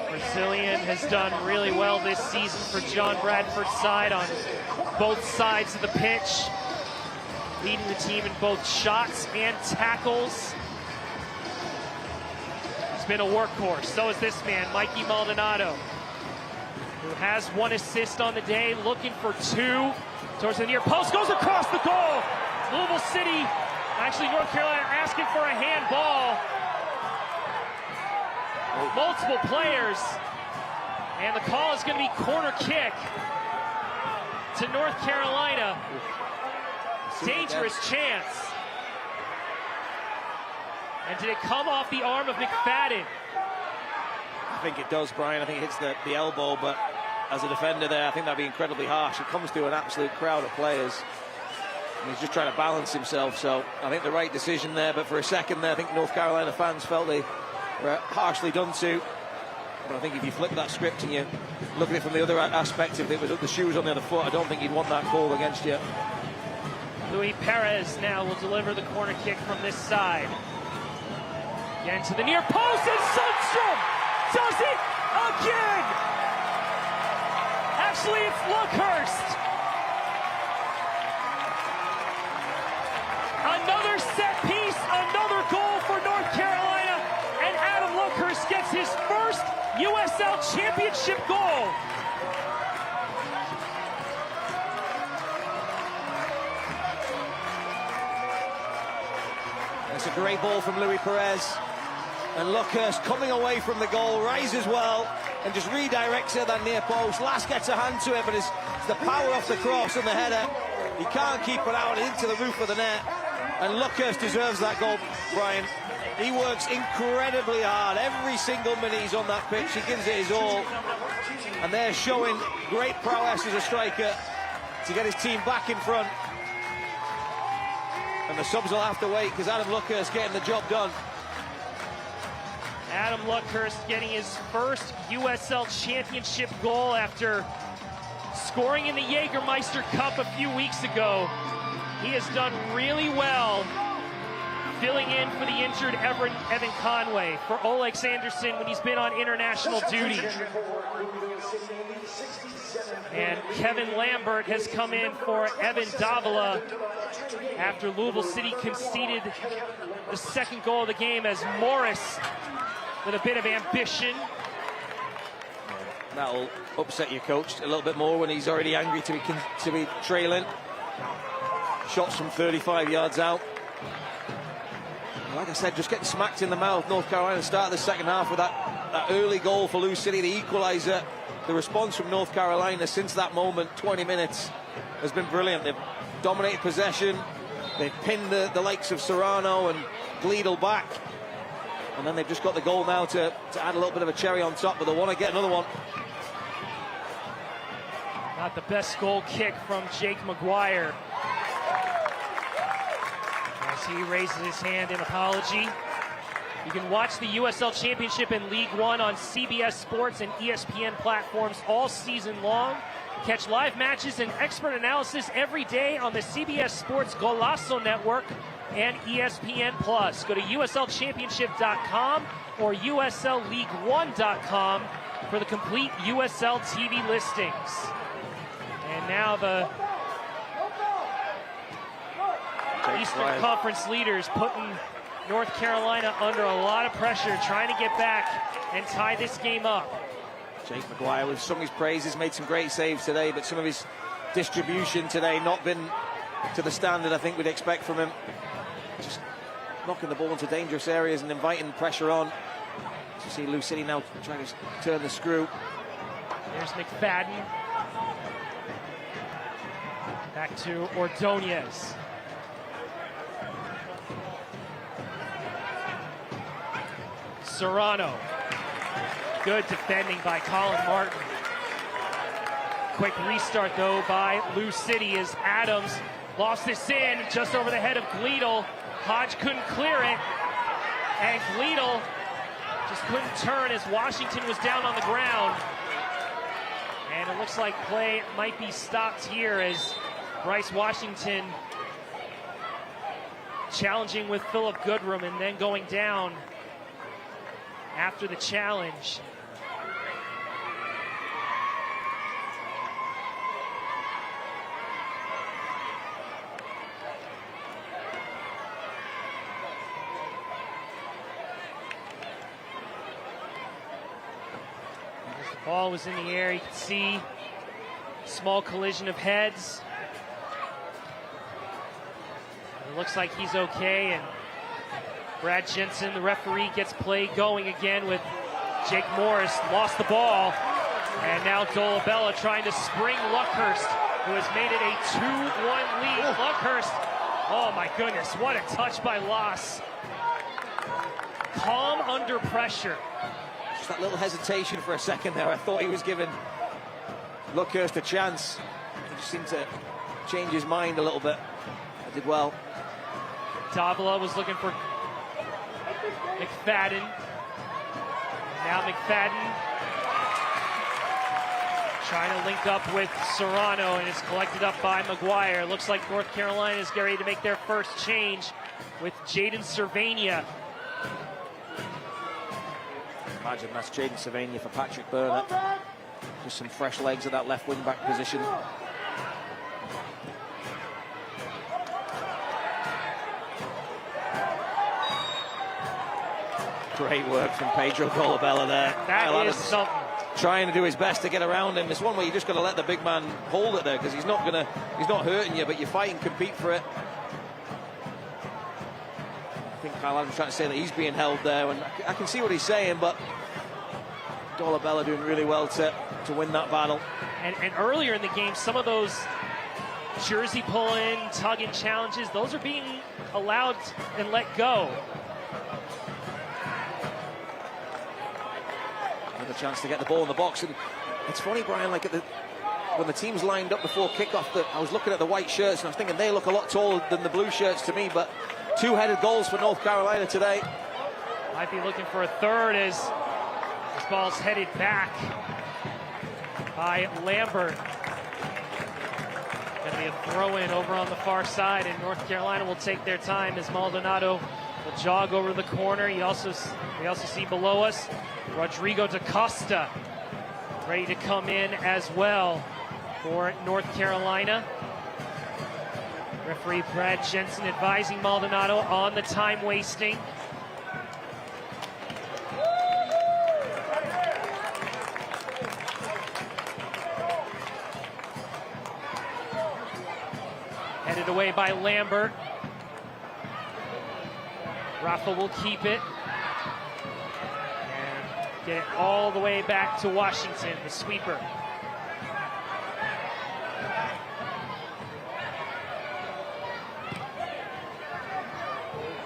Brazilian has done really well this season for John Bradford's side on both sides of the pitch, leading the team in both shots and tackles. He's been a workhorse. So is this man, Mikey Maldonado, who has 1 assist on the day, looking for 2 towards the near post, goes across the goal. Louisville City, actually North Carolina, asking for a handball. Multiple players, and the call is going to be corner kick to North Carolina. Dangerous chance. And did it come off the arm of McFadden? I think it does, Brian. I think it hits the elbow, but as a defender there, I think that'd be incredibly harsh. It comes to an absolute crowd of players, and he's just trying to balance himself. So I think the right decision there, but for a second there, I think North Carolina fans felt they were harshly done to. But I think if you flip that script and you look at it from the other aspect, if it was the shoes on the other foot, I don't think you'd want that call against you. Louis Perez now will deliver the corner kick from this side. Again to the near post, and Sundstrom does it again! Actually, it's Luckhurst. Another set piece, another goal for North Carolina, and Adam Luckhurst gets his first USL Championship goal. It's a great ball from Louis Perez, and Luckhurst coming away from the goal, rises well and just redirects it at that near post. Last gets a hand to it, but it's the power off the cross and the header. He can't keep it out into the roof of the net, and Luckhurst deserves that goal, Brian. He works incredibly hard. Every single minute he's on that pitch, he gives it his all, and they're showing great prowess as a striker to get his team back in front. And the subs will have to wait because Adam Luckhurst getting the job done. Adam Luckhurst getting his first USL Championship goal after scoring in the Jägermeister Cup a few weeks ago. He has done really well filling in for the injured Evan Conway, for Oleg Sanderson when he's been on international duty. And Kevin Lambert has come in for Evan Davila after Louisville City conceded the second goal of the game, as Morris with a bit of ambition. That'll upset your coach a little bit more when he's already angry to be trailing. Shots from 35 yards out. Like I said, just getting smacked in the mouth. North Carolina started the second half with that early goal for Lou City, the equalizer. The response from North Carolina since that moment, 20 minutes, has been brilliant. They've dominated possession. They've pinned the likes of Serrano and Gleedle back. And then they've just got the goal now to add a little bit of a cherry on top, but they want to get another one. Not the best goal kick from Jake McGuire, as he raises his hand in apology. You can watch the USL Championship and League One on CBS Sports and ESPN platforms all season long. Catch live matches and expert analysis every day on the CBS Sports Golazo Network and ESPN Plus. Go to USLChampionship.com or USLLeague1.com for the complete USL TV listings. And now the Eastern Conference leaders putting North Carolina under a lot of pressure, trying to get back and tie this game up. Jake McGuire, we've sung his praises, made some great saves today, but some of his distribution today not been to the standard I think we'd expect from him. Just knocking the ball into dangerous areas and inviting pressure on. You see Lou City now trying to turn the screw. There's McFadden. Back to Ordonez. Serrano. Good defending by Colin Martin. Quick restart, though, by Lou City as Adams lost this in just over the head of Gleedle. Hodge couldn't clear it, and Gleedle just couldn't turn as Washington was down on the ground. And it looks like play might be stopped here as Bryce Washington challenging with Philip Goodrum and then going down after the challenge. As the ball was in the air, you could see small collision of heads. It looks like he's okay, and Brad Jensen, the referee, gets play going again with Jake Morris. Lost the ball, and now Dolabella trying to spring Luckhurst, who has made it a 2-1 lead. Luckhurst, oh my goodness, what a touch by Loss. Calm under pressure. Just that little hesitation for a second there. I thought he was giving Luckhurst a chance. He just seemed to change his mind a little bit. I did well. Davila was looking for McFadden. Now McFadden trying to link up with Serrano, and it's collected up by McGuire. Looks like North Carolina is getting ready to make their first change with Jaden Cervania. Imagine that's Jaden Cervania for Patrick Burnett. Just some fresh legs at that left wing back position. Great work from Pedro Dolabella there. That is something. Trying to do his best to get around him. It's one where you just got to let the big man hold it there, because he's not hurting you, but you fight and compete for it. I think Kyle Adams trying to say that he's being held there, and I can see what he's saying, but Dolabella doing really well to win that battle. And earlier in the game, some of those jersey pulling, tugging challenges, those are being allowed and let go. A chance to get the ball in the box, and it's funny, Brian, like when the teams lined up before kickoff, I was looking at the white shirts and I was thinking they look a lot taller than the blue shirts to me, but two-headed goals for North Carolina today. Might be looking for a third as this ball's headed back by Lambert. Going to be a throw-in over on the far side, and North Carolina will take their time as Maldonado will jog over the corner. We also see below us Rodrigo da Costa ready to come in as well for North Carolina. Referee Brad Jensen advising Maldonado on the time wasting. away by Lambert. Rafa will keep it. And get it all the way back to Washington, the sweeper.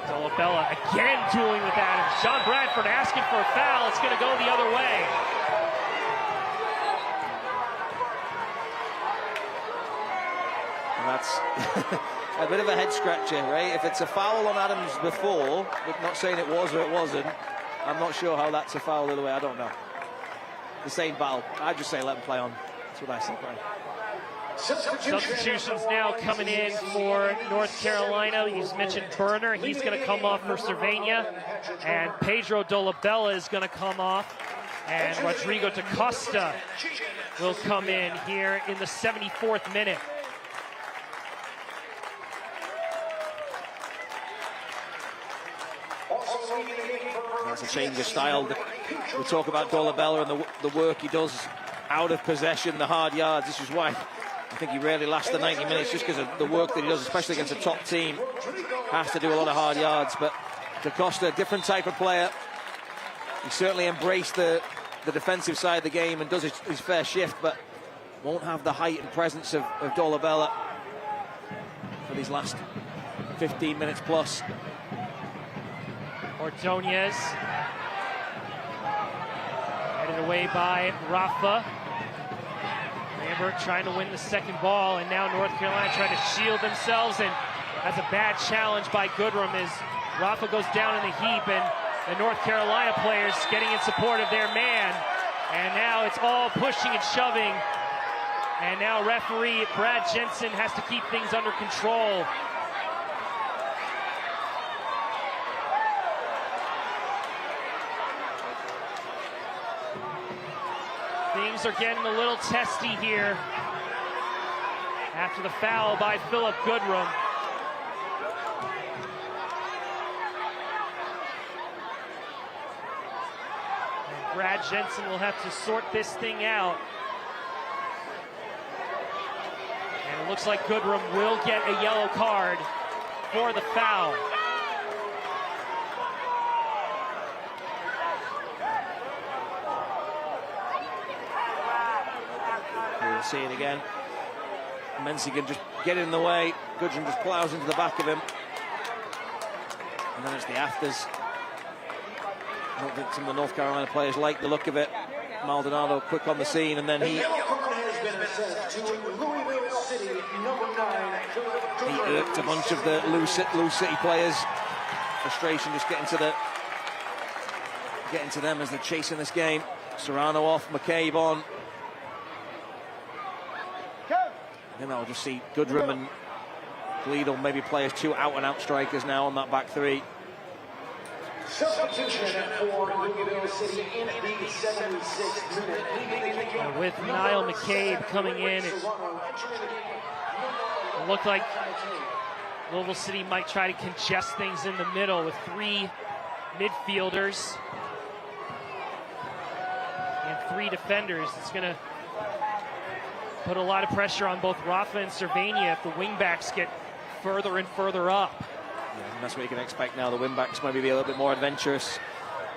Dolabella again dueling with Adams. John Bradford asking for a foul. It's going to go the other way. And that's a bit of a head scratcher, right? If it's a foul on Adams before, but not saying it was or it wasn't, I'm not sure how that's a foul the other way. I don't know. The same battle. I just say let him play on. That's what I say, Brian. Substitutions now coming in for North Carolina. He's mentioned Burner. He's going to come off for Cervania. And Pedro Dolabella is going to come off. And Rodrigo da Costa will come in here in the 74th minute. That's a change of style. We talk about Dolabella and the work he does out of possession, the hard yards. This is why I think he rarely lasts the 90 minutes, just because of the work that he does, especially against a top team. Has to do a lot of hard yards. But da Costa, a different type of player. He certainly embraced the defensive side of the game and does his fair shift, but won't have the height and presence of Dolabella for these last 15 minutes plus. Ordonez headed away by Rafa. Lambert trying to win the second ball, and now North Carolina trying to shield themselves, and that's a bad challenge by Goodrum as Rafa goes down in the heap, and the North Carolina players getting in support of their man, and now it's all pushing and shoving, and now referee Brad Jensen has to keep things under control. Things are getting a little testy here after the foul by Philip Goodrum. And Brad Jensen will have to sort this thing out. And it looks like Goodrum will get a yellow card for the foul. See it again. Menzigan just get in the way. Goodrum just plows into the back of him. And then it's the afters. I don't think some of the North Carolina players like the look of it. Maldonado quick on the scene, and then he irked a bunch of the Lou City players. Frustration just getting to them as they're chasing this game. Serrano off, McCabe on. Then I'll just see Goodrum and Gleadle maybe play as two out-and-out strikers now on that back three. Substitution for Louisville City in the 76th minute. With Niall McCabe coming in, it looked like Louisville City might try to congest things in the middle with three midfielders and three defenders. It's going to put a lot of pressure on both Rafa and Cervania if the wingbacks get further and further up. Yeah, and that's what you can expect now. The wingbacks maybe be a little bit more adventurous.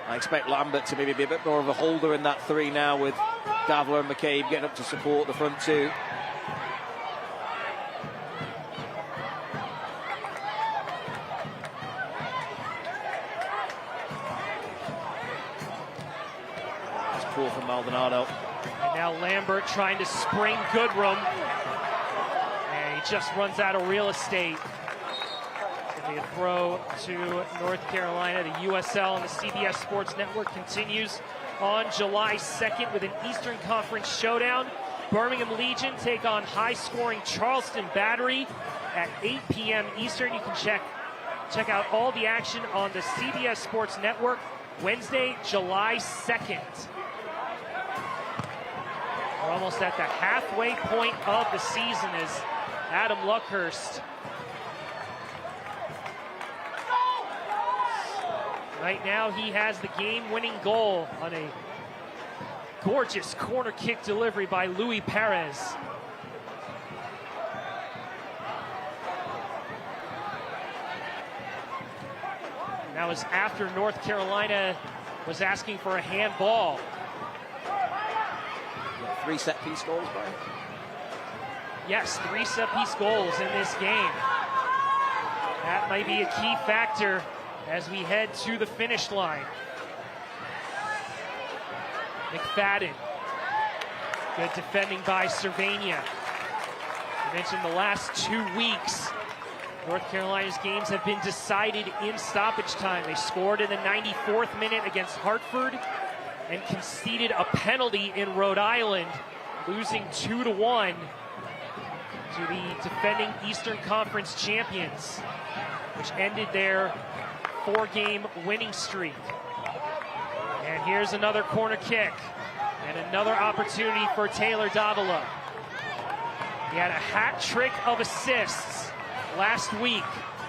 I expect Lambert to maybe be a bit more of a holder in that three now, with Davler and McCabe getting up to support the front two. That's poor from Maldonado. And now Lambert trying to spring Goodrum. And he just runs out of real estate. It's going to be a throw to North Carolina. The USL and the CBS Sports Network continues on July 2nd with an Eastern Conference showdown. Birmingham Legion take on high-scoring Charleston Battery at 8 p.m. Eastern. You can check out all the action on the CBS Sports Network Wednesday, July 2nd. We're almost at the halfway point of the season as Adam Luckhurst right now he has the game-winning goal on a gorgeous corner kick delivery by Luis Perez. That was after North Carolina was asking for a handball. 3 set-piece goals, Brian? Yes, 3 set-piece goals in this game. That might be a key factor as we head to the finish line. McFadden. Good defending by Cervania. I mentioned the last 2 weeks, North Carolina's games have been decided in stoppage time. They scored in the 94th minute against Hartford and conceded a penalty in Rhode Island, losing 2-1 to the defending Eastern Conference champions, which ended their 4-game winning streak. And here's another corner kick and another opportunity for Taylor Davila. He had a hat trick of assists last week,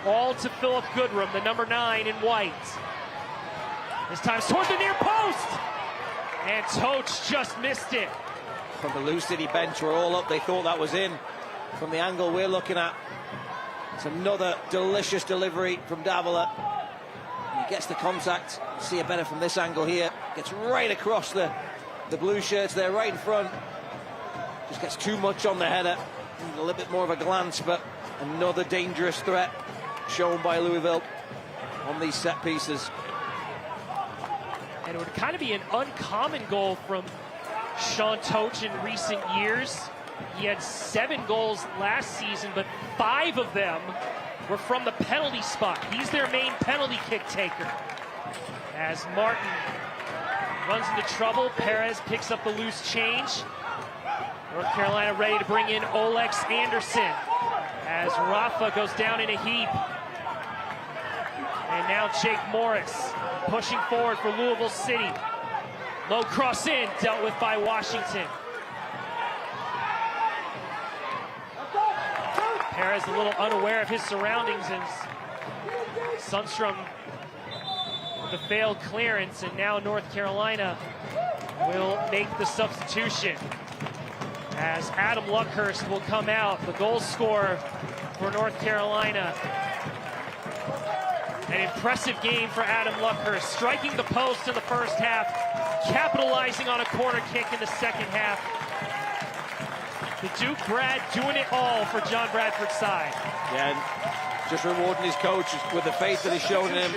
all to Philip Goodrum, the number 9 in white. This time toward the near post, and Toch just missed it. From the Lou City bench, we're all up. They thought that was in. From the angle we're looking at, it's another delicious delivery from Davila. He gets the contact. See it better from this angle here. Gets right across the blue shirts there, right in front. Just gets too much on the header. A little bit more of a glance, but another dangerous threat shown by Louisville on these set pieces. And it would kind of be an uncommon goal from Sean Toch in recent years. He had 7 goals last season, but 5 of them were from the penalty spot. He's their main penalty kick taker. As Martin runs into trouble, Perez picks up the loose change. North Carolina ready to bring in Olex Anderson as Rafa goes down in a heap. And now Jake Morris pushing forward for Louisville City. Low cross in, dealt with by Washington. Perez a little unaware of his surroundings as Sundstrom with a failed clearance, and now North Carolina will make the substitution as Adam Luckhurst will come out, the goal scorer for North Carolina. An impressive game for Adam Luckhurst, striking the post in the first half, capitalizing on a corner kick in the second half. The Duke Brad doing it all for John Bradford's side. Yeah, and just rewarding his coach with the faith that he's shown him.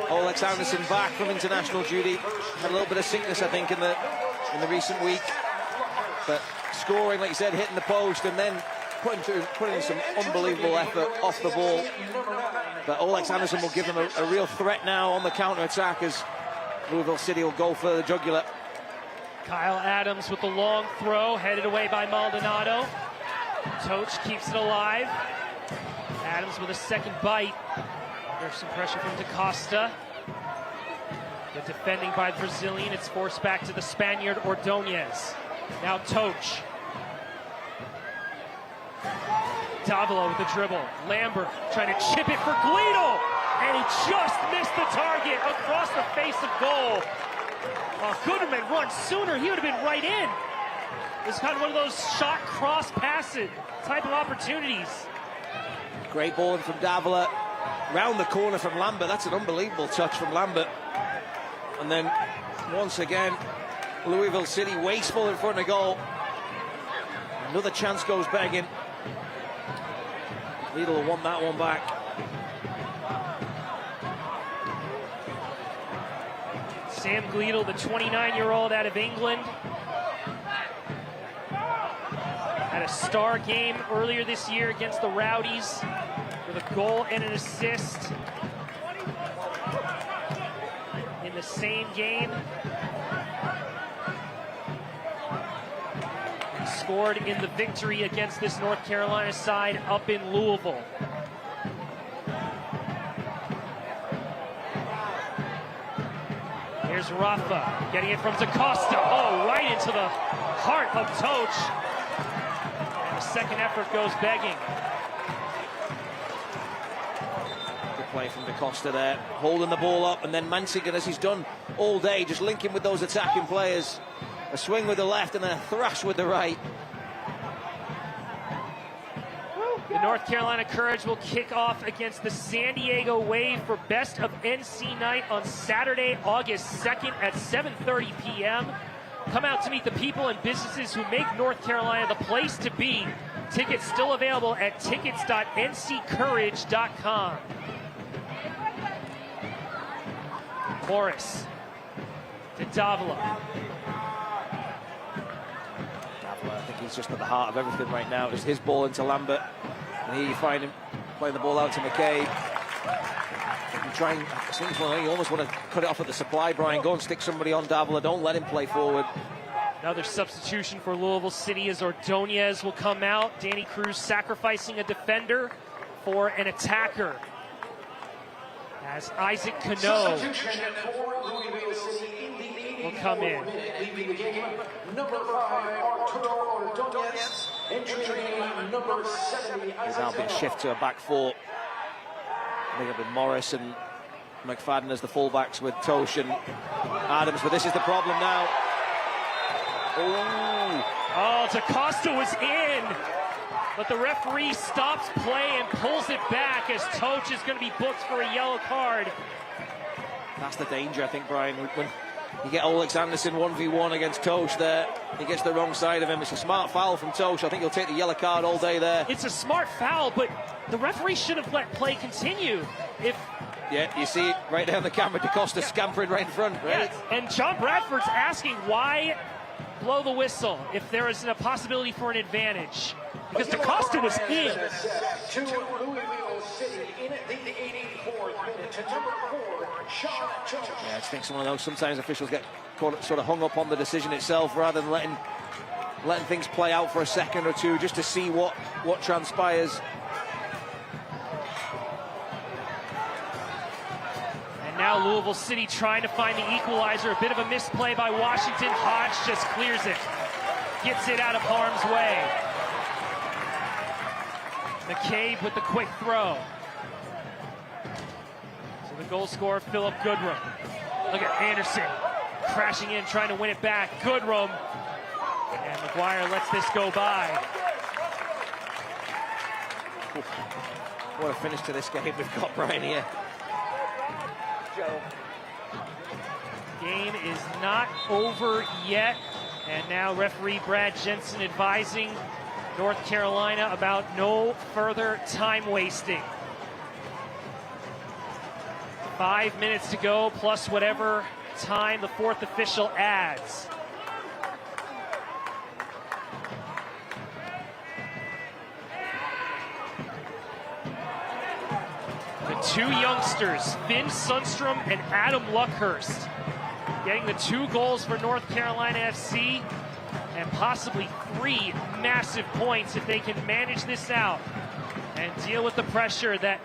Olex Anderson back from international duty. Had a little bit of sickness, I think, in the recent week. But scoring, like you said, hitting the post and then putting in some unbelievable effort off the ball. But Olex Anderson will give them a real threat now on the counter-attack as Louisville City will go for the jugular. Kyle Adams with the long throw, headed away by Maldonado. Toch keeps it alive. Adams with a second bite. There's some pressure from DaCosta. The defending by the Brazilian. It's forced back to the Spaniard Ordonez. Now Toch. Davila with the dribble. Lambert trying to chip it for Guido. And he just missed the target across the face of goal. Goodrum had run sooner, he would have been right in. It's kind of one of those shot cross passes type of opportunities. Great ball from Davila. Round the corner from Lambert. That's an unbelievable touch from Lambert. And then, once again, Louisville City wasteful in front of goal. Another chance goes begging. Lidl will want that one back. Sam Gleadle, the 29-year-old out of England, had a star game earlier this year against the Rowdies with a goal and an assist in the same game. He scored in the victory against this North Carolina side up in Louisville. Here's Rafa getting it from DaCosta. Oh, right into the heart of Toch. And the second effort goes begging. Good play from DaCosta there, holding the ball up, and then Mansigan, as he's done all day, just linking with those attacking players. A swing with the left and then a thrash with the right. The The North Carolina Courage will kick off against the San Diego Wave for Best of NC Night on Saturday, August 2nd at 7:30 p.m. Come out to meet the people and businesses who make North Carolina the place to be. Tickets still available at tickets.nccourage.com. Morris to Davila. Davila, I think he's just at the heart of everything right now. It's his ball into Lambert. And here you find him playing the ball out to McCabe. It seems like you almost want to cut it off at the supply, Brian. Go and stick somebody on Davila. Don't let him play forward. Another substitution for Louisville City as Ordonez will come out. Danny Cruz sacrificing a defender for an attacker. As Isaac Cano will come in. Number 5, Arturo Ordonez. Entering number 70. He's now been shifted to a back four. I think it'll be Morris and McFadden as the fullbacks with Tosh and Adams. But this is the problem now. Oh, DaCosta was in. But the referee stops play and pulls it back as Toach is going to be booked for a yellow card. That's the danger, I think, Brian. When you get Olex Anderson 1v1 against Toach there, he gets the wrong side of him. It's a smart foul from Toach. I think he'll take the yellow card all day there. It's a smart foul, but the referee should have let play continue. Yeah, you see it right there on the camera. DaCosta scampering right in front. Right? Yeah, and John Bradford's asking why blow the whistle if there is a possibility for an advantage. Because DaCosta was in. To Louisville City in the 84th minute to number 4, Sean Jones. Yeah, I just think some of those, sometimes officials get sort of hung up on the decision itself rather than letting things play out for a second or two just to see what transpires. And now Louisville City trying to find the equalizer. A bit of a misplay by Washington. Hodge just clears it. Gets it out of harm's way. McCabe with the quick throw. So the goal scorer, Philip Goodrum. Look at Anderson crashing in, trying to win it back. Goodrum. And McGuire lets this go by. What a finish to this game we've got, Brian, here. Game is not over yet. And now referee Brad Jensen advising North Carolina about no further time wasting. 5 minutes to go, plus whatever time the fourth official adds. The two youngsters, Finn Sundstrom and Adam Luckhurst, getting the 2 goals for North Carolina FC. And possibly 3 massive points if they can manage this out and deal with the pressure that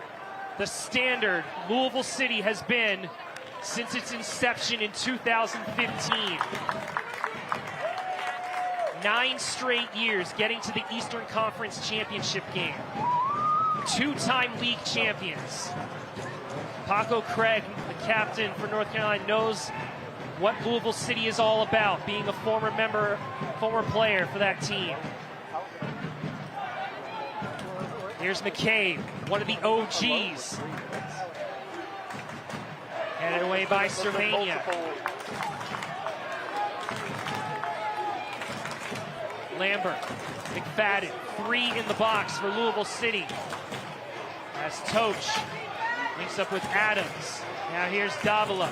the standard Louisville City has been since its inception in 2015. 9 straight years getting to the Eastern Conference Championship game. 2-time league champions. Paco Craig, the captain for North Carolina, knows what Louisville City is all about, being a former player for that team. Here's McCabe, one of the OGs. Headed away by Cervania. Lambert, McFadden, 3 in the box for Louisville City. As Toach links up with Adams. Now here's Davila.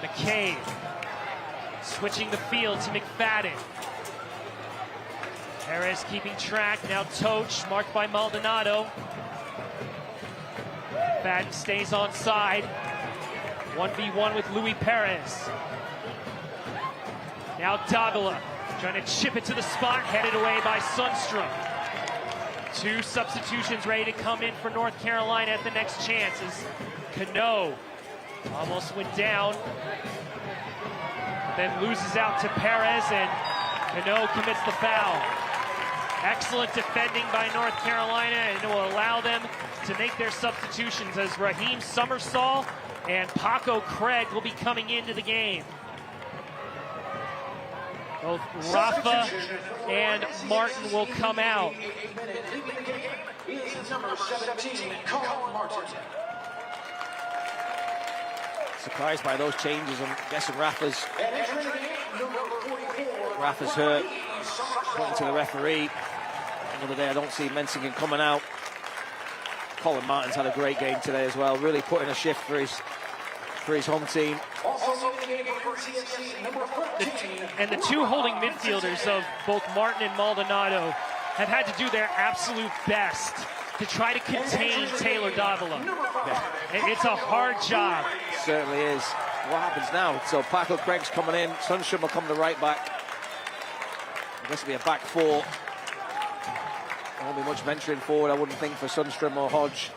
McCabe switching the field to McFadden. Perez keeping track. Now Toach, marked by Maldonado. McFadden stays on side. 1v1 with Luis Perez. Now Davila trying to chip it to the spot, headed away by Sundstrom. 2 substitutions ready to come in for North Carolina at the next chance as Cano almost went down, then loses out to Perez, and Cano commits the foul. Excellent defending by North Carolina, and it will allow them to make their substitutions as Raheem Summersall and Paco Craig will be coming into the game. Both Rafa and Martin will come out. Surprised by those changes. I'm guessing Rafa's hurt. Pointing to the referee. End of the day, I don't see Mensingen coming out. Colin Martin's had a great game today as well. Really putting a shift for his home team. And the two holding midfielders of both Martin and Maldonado have had to do their absolute best to try to contain Taylor Davila. Yeah. It's a hard job. Certainly is. What happens now? So Paco Craig's coming in. Sundstrom will come to right back. I guess it'll be a back four. There won't be much venturing forward, I wouldn't think, for Sundstrom or Hodge.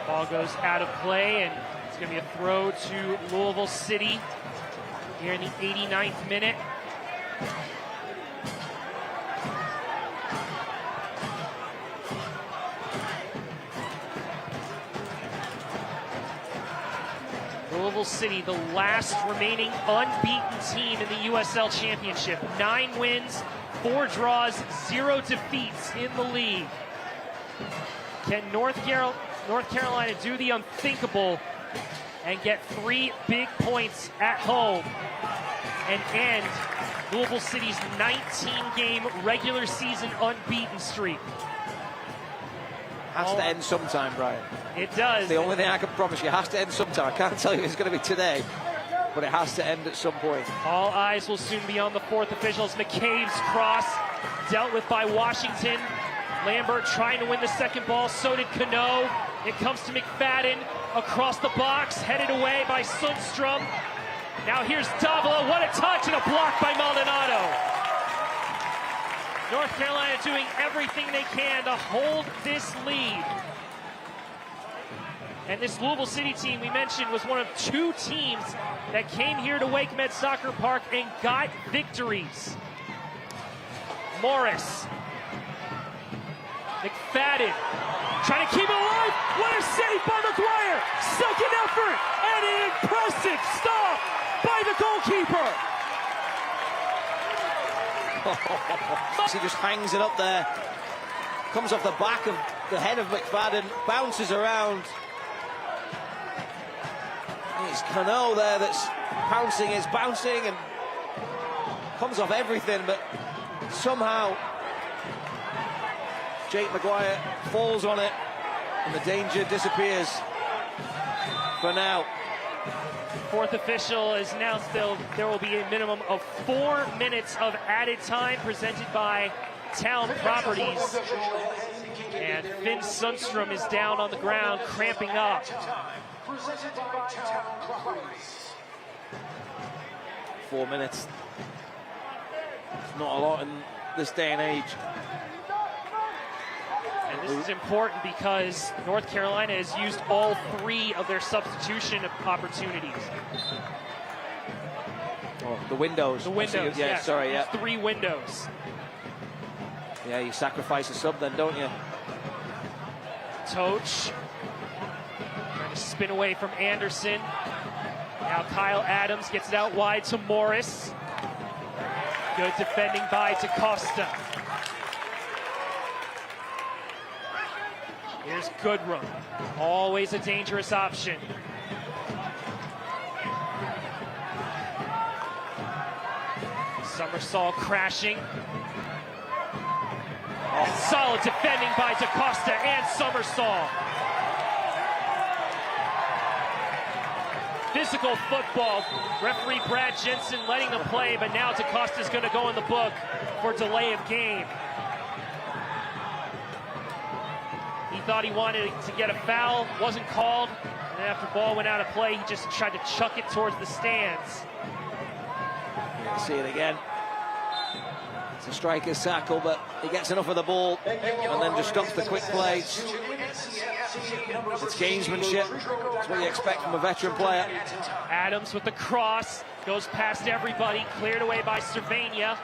Ball goes out of play, and it's going to be a throw to Louisville City here in the 89th minute. Louisville City, the last remaining unbeaten team in the USL Championship. 9 wins, 4 draws, 0 defeats in the league. Can North Carolina do the unthinkable and get 3 big points at home and end Louisville City's 19-game regular season unbeaten streak? Has to end sometime, Brian. It does. The only thing I can promise you, has to end sometime. I can't tell you it's going to be today, but it has to end at some point. All eyes will soon be on the 4th officials. McCabe's cross dealt with by Washington. Lambert trying to win the second ball. So did Cano. It comes to McFadden across the box, headed away by Sundstrom. Now here's Davila. What a touch, and a block by Maldonado. North Carolina doing everything they can to hold this lead. And this Louisville City team we mentioned was one of 2 teams that came here to Wake Med Soccer Park and got victories. Morris. McFadden trying to keep it alive. What a save by McGuire. Second effort and an impressive stop by the goalkeeper. He just hangs it up there. Comes off the back of the head of McFadden. Bounces around. It's Cano there that's pouncing. It's bouncing and comes off everything, but somehow Jake Maguire falls on it and the danger disappears for now. 4th official is now still. There will be a minimum of 4 minutes of added time presented by Town Properties. And Finn Sundstrom is down on the ground, cramping up. 4 minutes. It's not a lot in this day and age. And this is important because North Carolina has used all 3 of their substitution opportunities. Oh, the windows. The windows, yeah, yes. Sorry, yeah. 3 windows. Yeah, you sacrifice a sub then, don't you? Toch. Trying to spin away from Anderson. Now Kyle Adams gets it out wide to Morris. Good defending by DaCosta. Here's Goodrum. Always a dangerous option. Summersall crashing. Oh, solid defending by DaCosta and Summersall. Physical football. Referee Brad Jensen letting them play, but now DaCosta's going to go in the book for delay of game. He thought he wanted to get a foul, wasn't called, and then after the ball went out of play, he just tried to chuck it towards the stands. See it again. It's a striker's tackle, but he gets enough of the ball and then just stops the quick play. It's gamesmanship. It's what you expect from a veteran player. Adams with the cross, goes past everybody, cleared away by Cervania.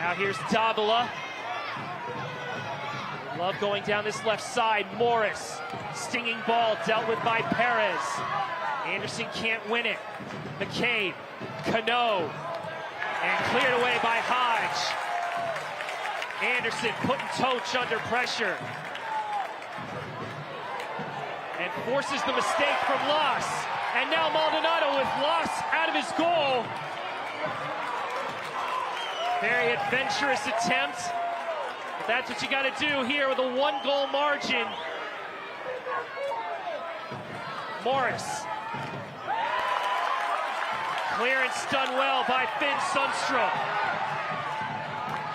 Now here's Davila. Love going down this left side. Morris, stinging ball dealt with by Perez. Anderson can't win it. McCabe, Cano, and cleared away by Hodge. Anderson putting Toch under pressure. And forces the mistake from Loss. And now Maldonado with Loss out of his goal. Very adventurous attempt. But that's what you got to do here with a 1-goal margin. Morris. Clearance done well by Finn Sundstrom.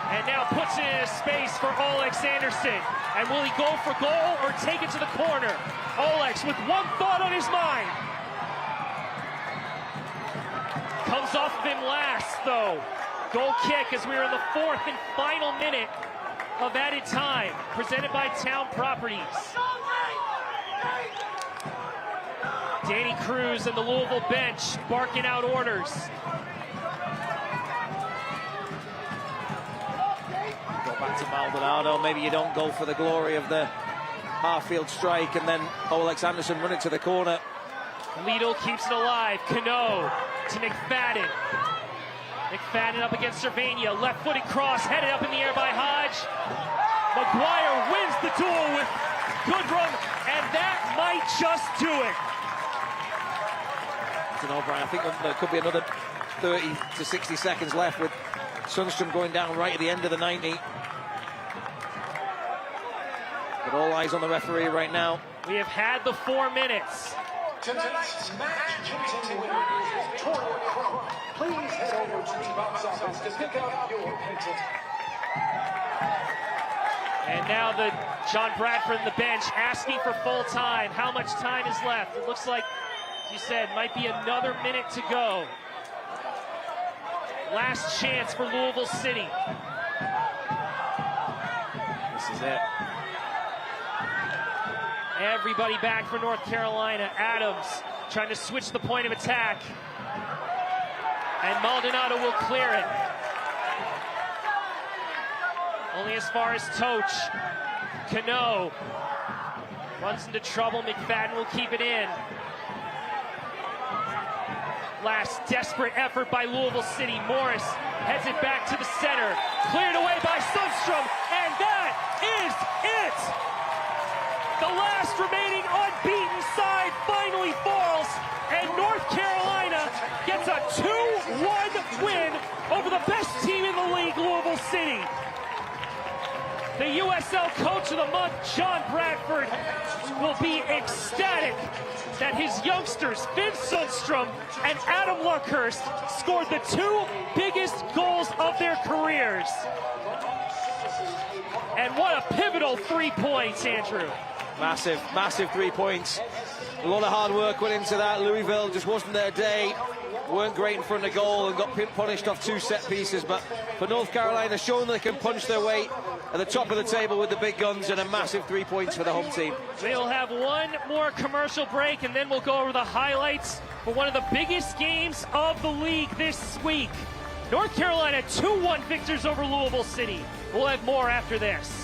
And now puts it in a space for Olex Anderson. And will he go for goal or take it to the corner? Olex with one thought on his mind. Comes off of him last, though. Goal kick as we are in the 4th and final minute of added time. Presented by Town Properties. Danny Cruz and the Louisville bench barking out orders. Go back to Maldonado. Maybe you don't go for the glory of the half-field strike, and then Olex Anderson run it to the corner. Lidl keeps it alive. Cano to McFadden. McFadden up against Cervania. Left-footed cross headed up in the air by Hodge. McGuire wins the duel with Goodrum, and that might just do it. I don't know, Brian. I think there could be another 30 to 60 seconds left with Sundstrom going down right at the end of the 90. But all eyes on the referee right now. We have had the 4 minutes. Tonight's match-changing winner is Victoria Crow. Please head over to the box office to pick up your painting. And now the John Bradford on the bench asking for full time. How much time is left? It looks like, as you said, might be another minute to go. Last chance for Louisville City. This is it. Everybody back for North Carolina. Adams trying to switch the point of attack. And Maldonado will clear it. Only as far as Toch. Cano runs into trouble. McFadden will keep it in. Last desperate effort by Louisville City. Morris heads it back to the center. Cleared away by Sundstrom. And that is it! The last remaining unbeaten side finally falls, and North Carolina gets a 2-1 win over the best team in the league, Louisville City. The USL Coach of the Month, John Bradford, will be ecstatic that his youngsters, Finn Sundstrom and Adam Luckhurst, scored the 2 biggest goals of their careers. And what a pivotal 3 points, Andrew. Massive, massive 3 points. A lot of hard work went into that. Louisville just wasn't their day. Weren't great in front of goal and got punished off 2 set pieces. But for North Carolina, showing they can punch their way at the top of the table with the big guns, and a massive 3 points for the home team. We'll have one more commercial break, and then we'll go over the highlights for one of the biggest games of the league this week. North Carolina 2-1 victors over Louisville City. We'll have more after this.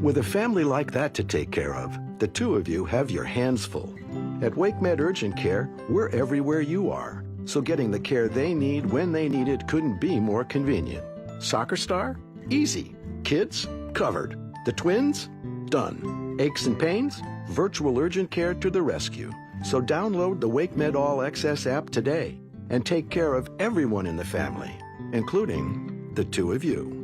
With a family like that to take care of, the 2 of you have your hands full. At WakeMed Urgent Care, we're everywhere you are, so getting the care they need when they need it couldn't be more convenient. Soccer star? Easy. Kids? Covered. The twins? Done. Aches and pains? Virtual urgent care to the rescue. So download the WakeMed All Access app today and take care of everyone in the family, including the 2 of you.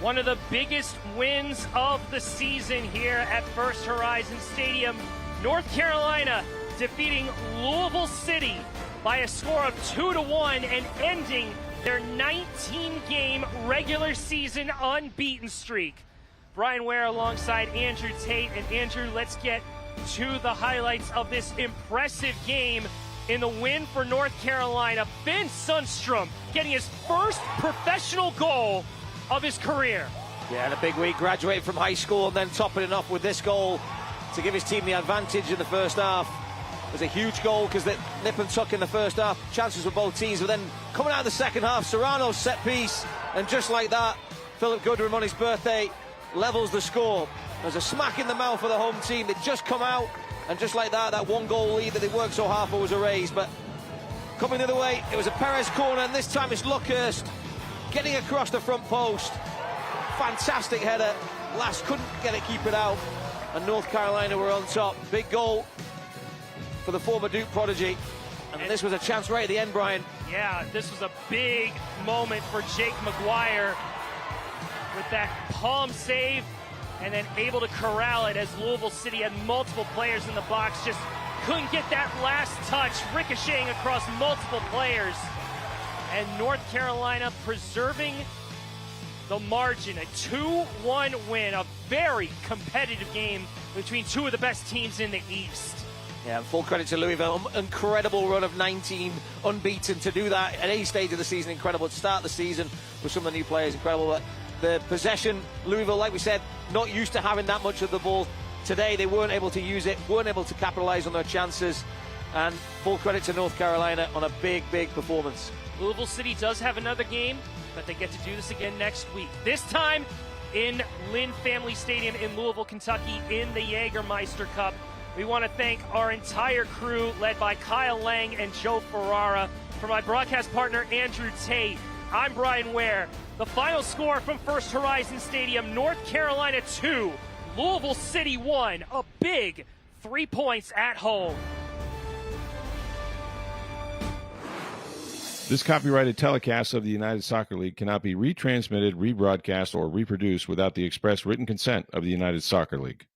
One of the biggest wins of the season here at First Horizon Stadium. North Carolina defeating Louisville City by a score of 2-1 and ending their 19-game regular season unbeaten streak. Brian Ware alongside Andrew Tate. And Andrew, let's get to the highlights of this impressive game. In the win for North Carolina, Finn Sundstrom getting his first professional goal of his career. Yeah, and a big week, graduating from high school and then topping it off with this goal to give his team the advantage in the first half. It was a huge goal because they nip and tuck in the first half. Chances for both teams, but then coming out of the second half, Serrano's set piece, and just like that, Philip Goodrum on his birthday levels the score. There's a smack in the mouth for the home team. They'd just come out, and just like that, that one-goal lead that they worked so hard for was erased. But coming the other way, it was a Perez corner, and this time it's Luckhurst getting across the front post. Fantastic header. Last couldn't get it, keep it out, and North Carolina were on top. Big goal for the former Duke prodigy. And this was a chance right at the end, Brian. Yeah, this was a big moment for Jake McGuire with that palm save and then able to corral it as Louisville City had multiple players in the box, just couldn't get that last touch, ricocheting across multiple players. And North Carolina preserving the margin, a 2-1 win, a very competitive game between two of the best teams in the East. Yeah, full credit to Louisville. Incredible run of 19 unbeaten. To do that at any stage of the season, incredible. To start the season with some of the new players, incredible. But the possession, Louisville, like we said, not used to having that much of the ball. Today they weren't able to use it, weren't able to capitalize on their chances. And full credit to North Carolina on a big, big performance. Louisville City does have another game, but they get to do this again next week. This time in Lynn Family Stadium in Louisville, Kentucky, in the Jägermeister Cup. We want to thank our entire crew, led by Kyle Lang and Joe Ferrara. For my broadcast partner, Andrew Tate, I'm Brian Ware. The final score from First Horizon Stadium, North Carolina 2, Louisville City 1. A big 3 points at home. This copyrighted telecast of the United Soccer League cannot be retransmitted, rebroadcast, or reproduced without the express written consent of the United Soccer League.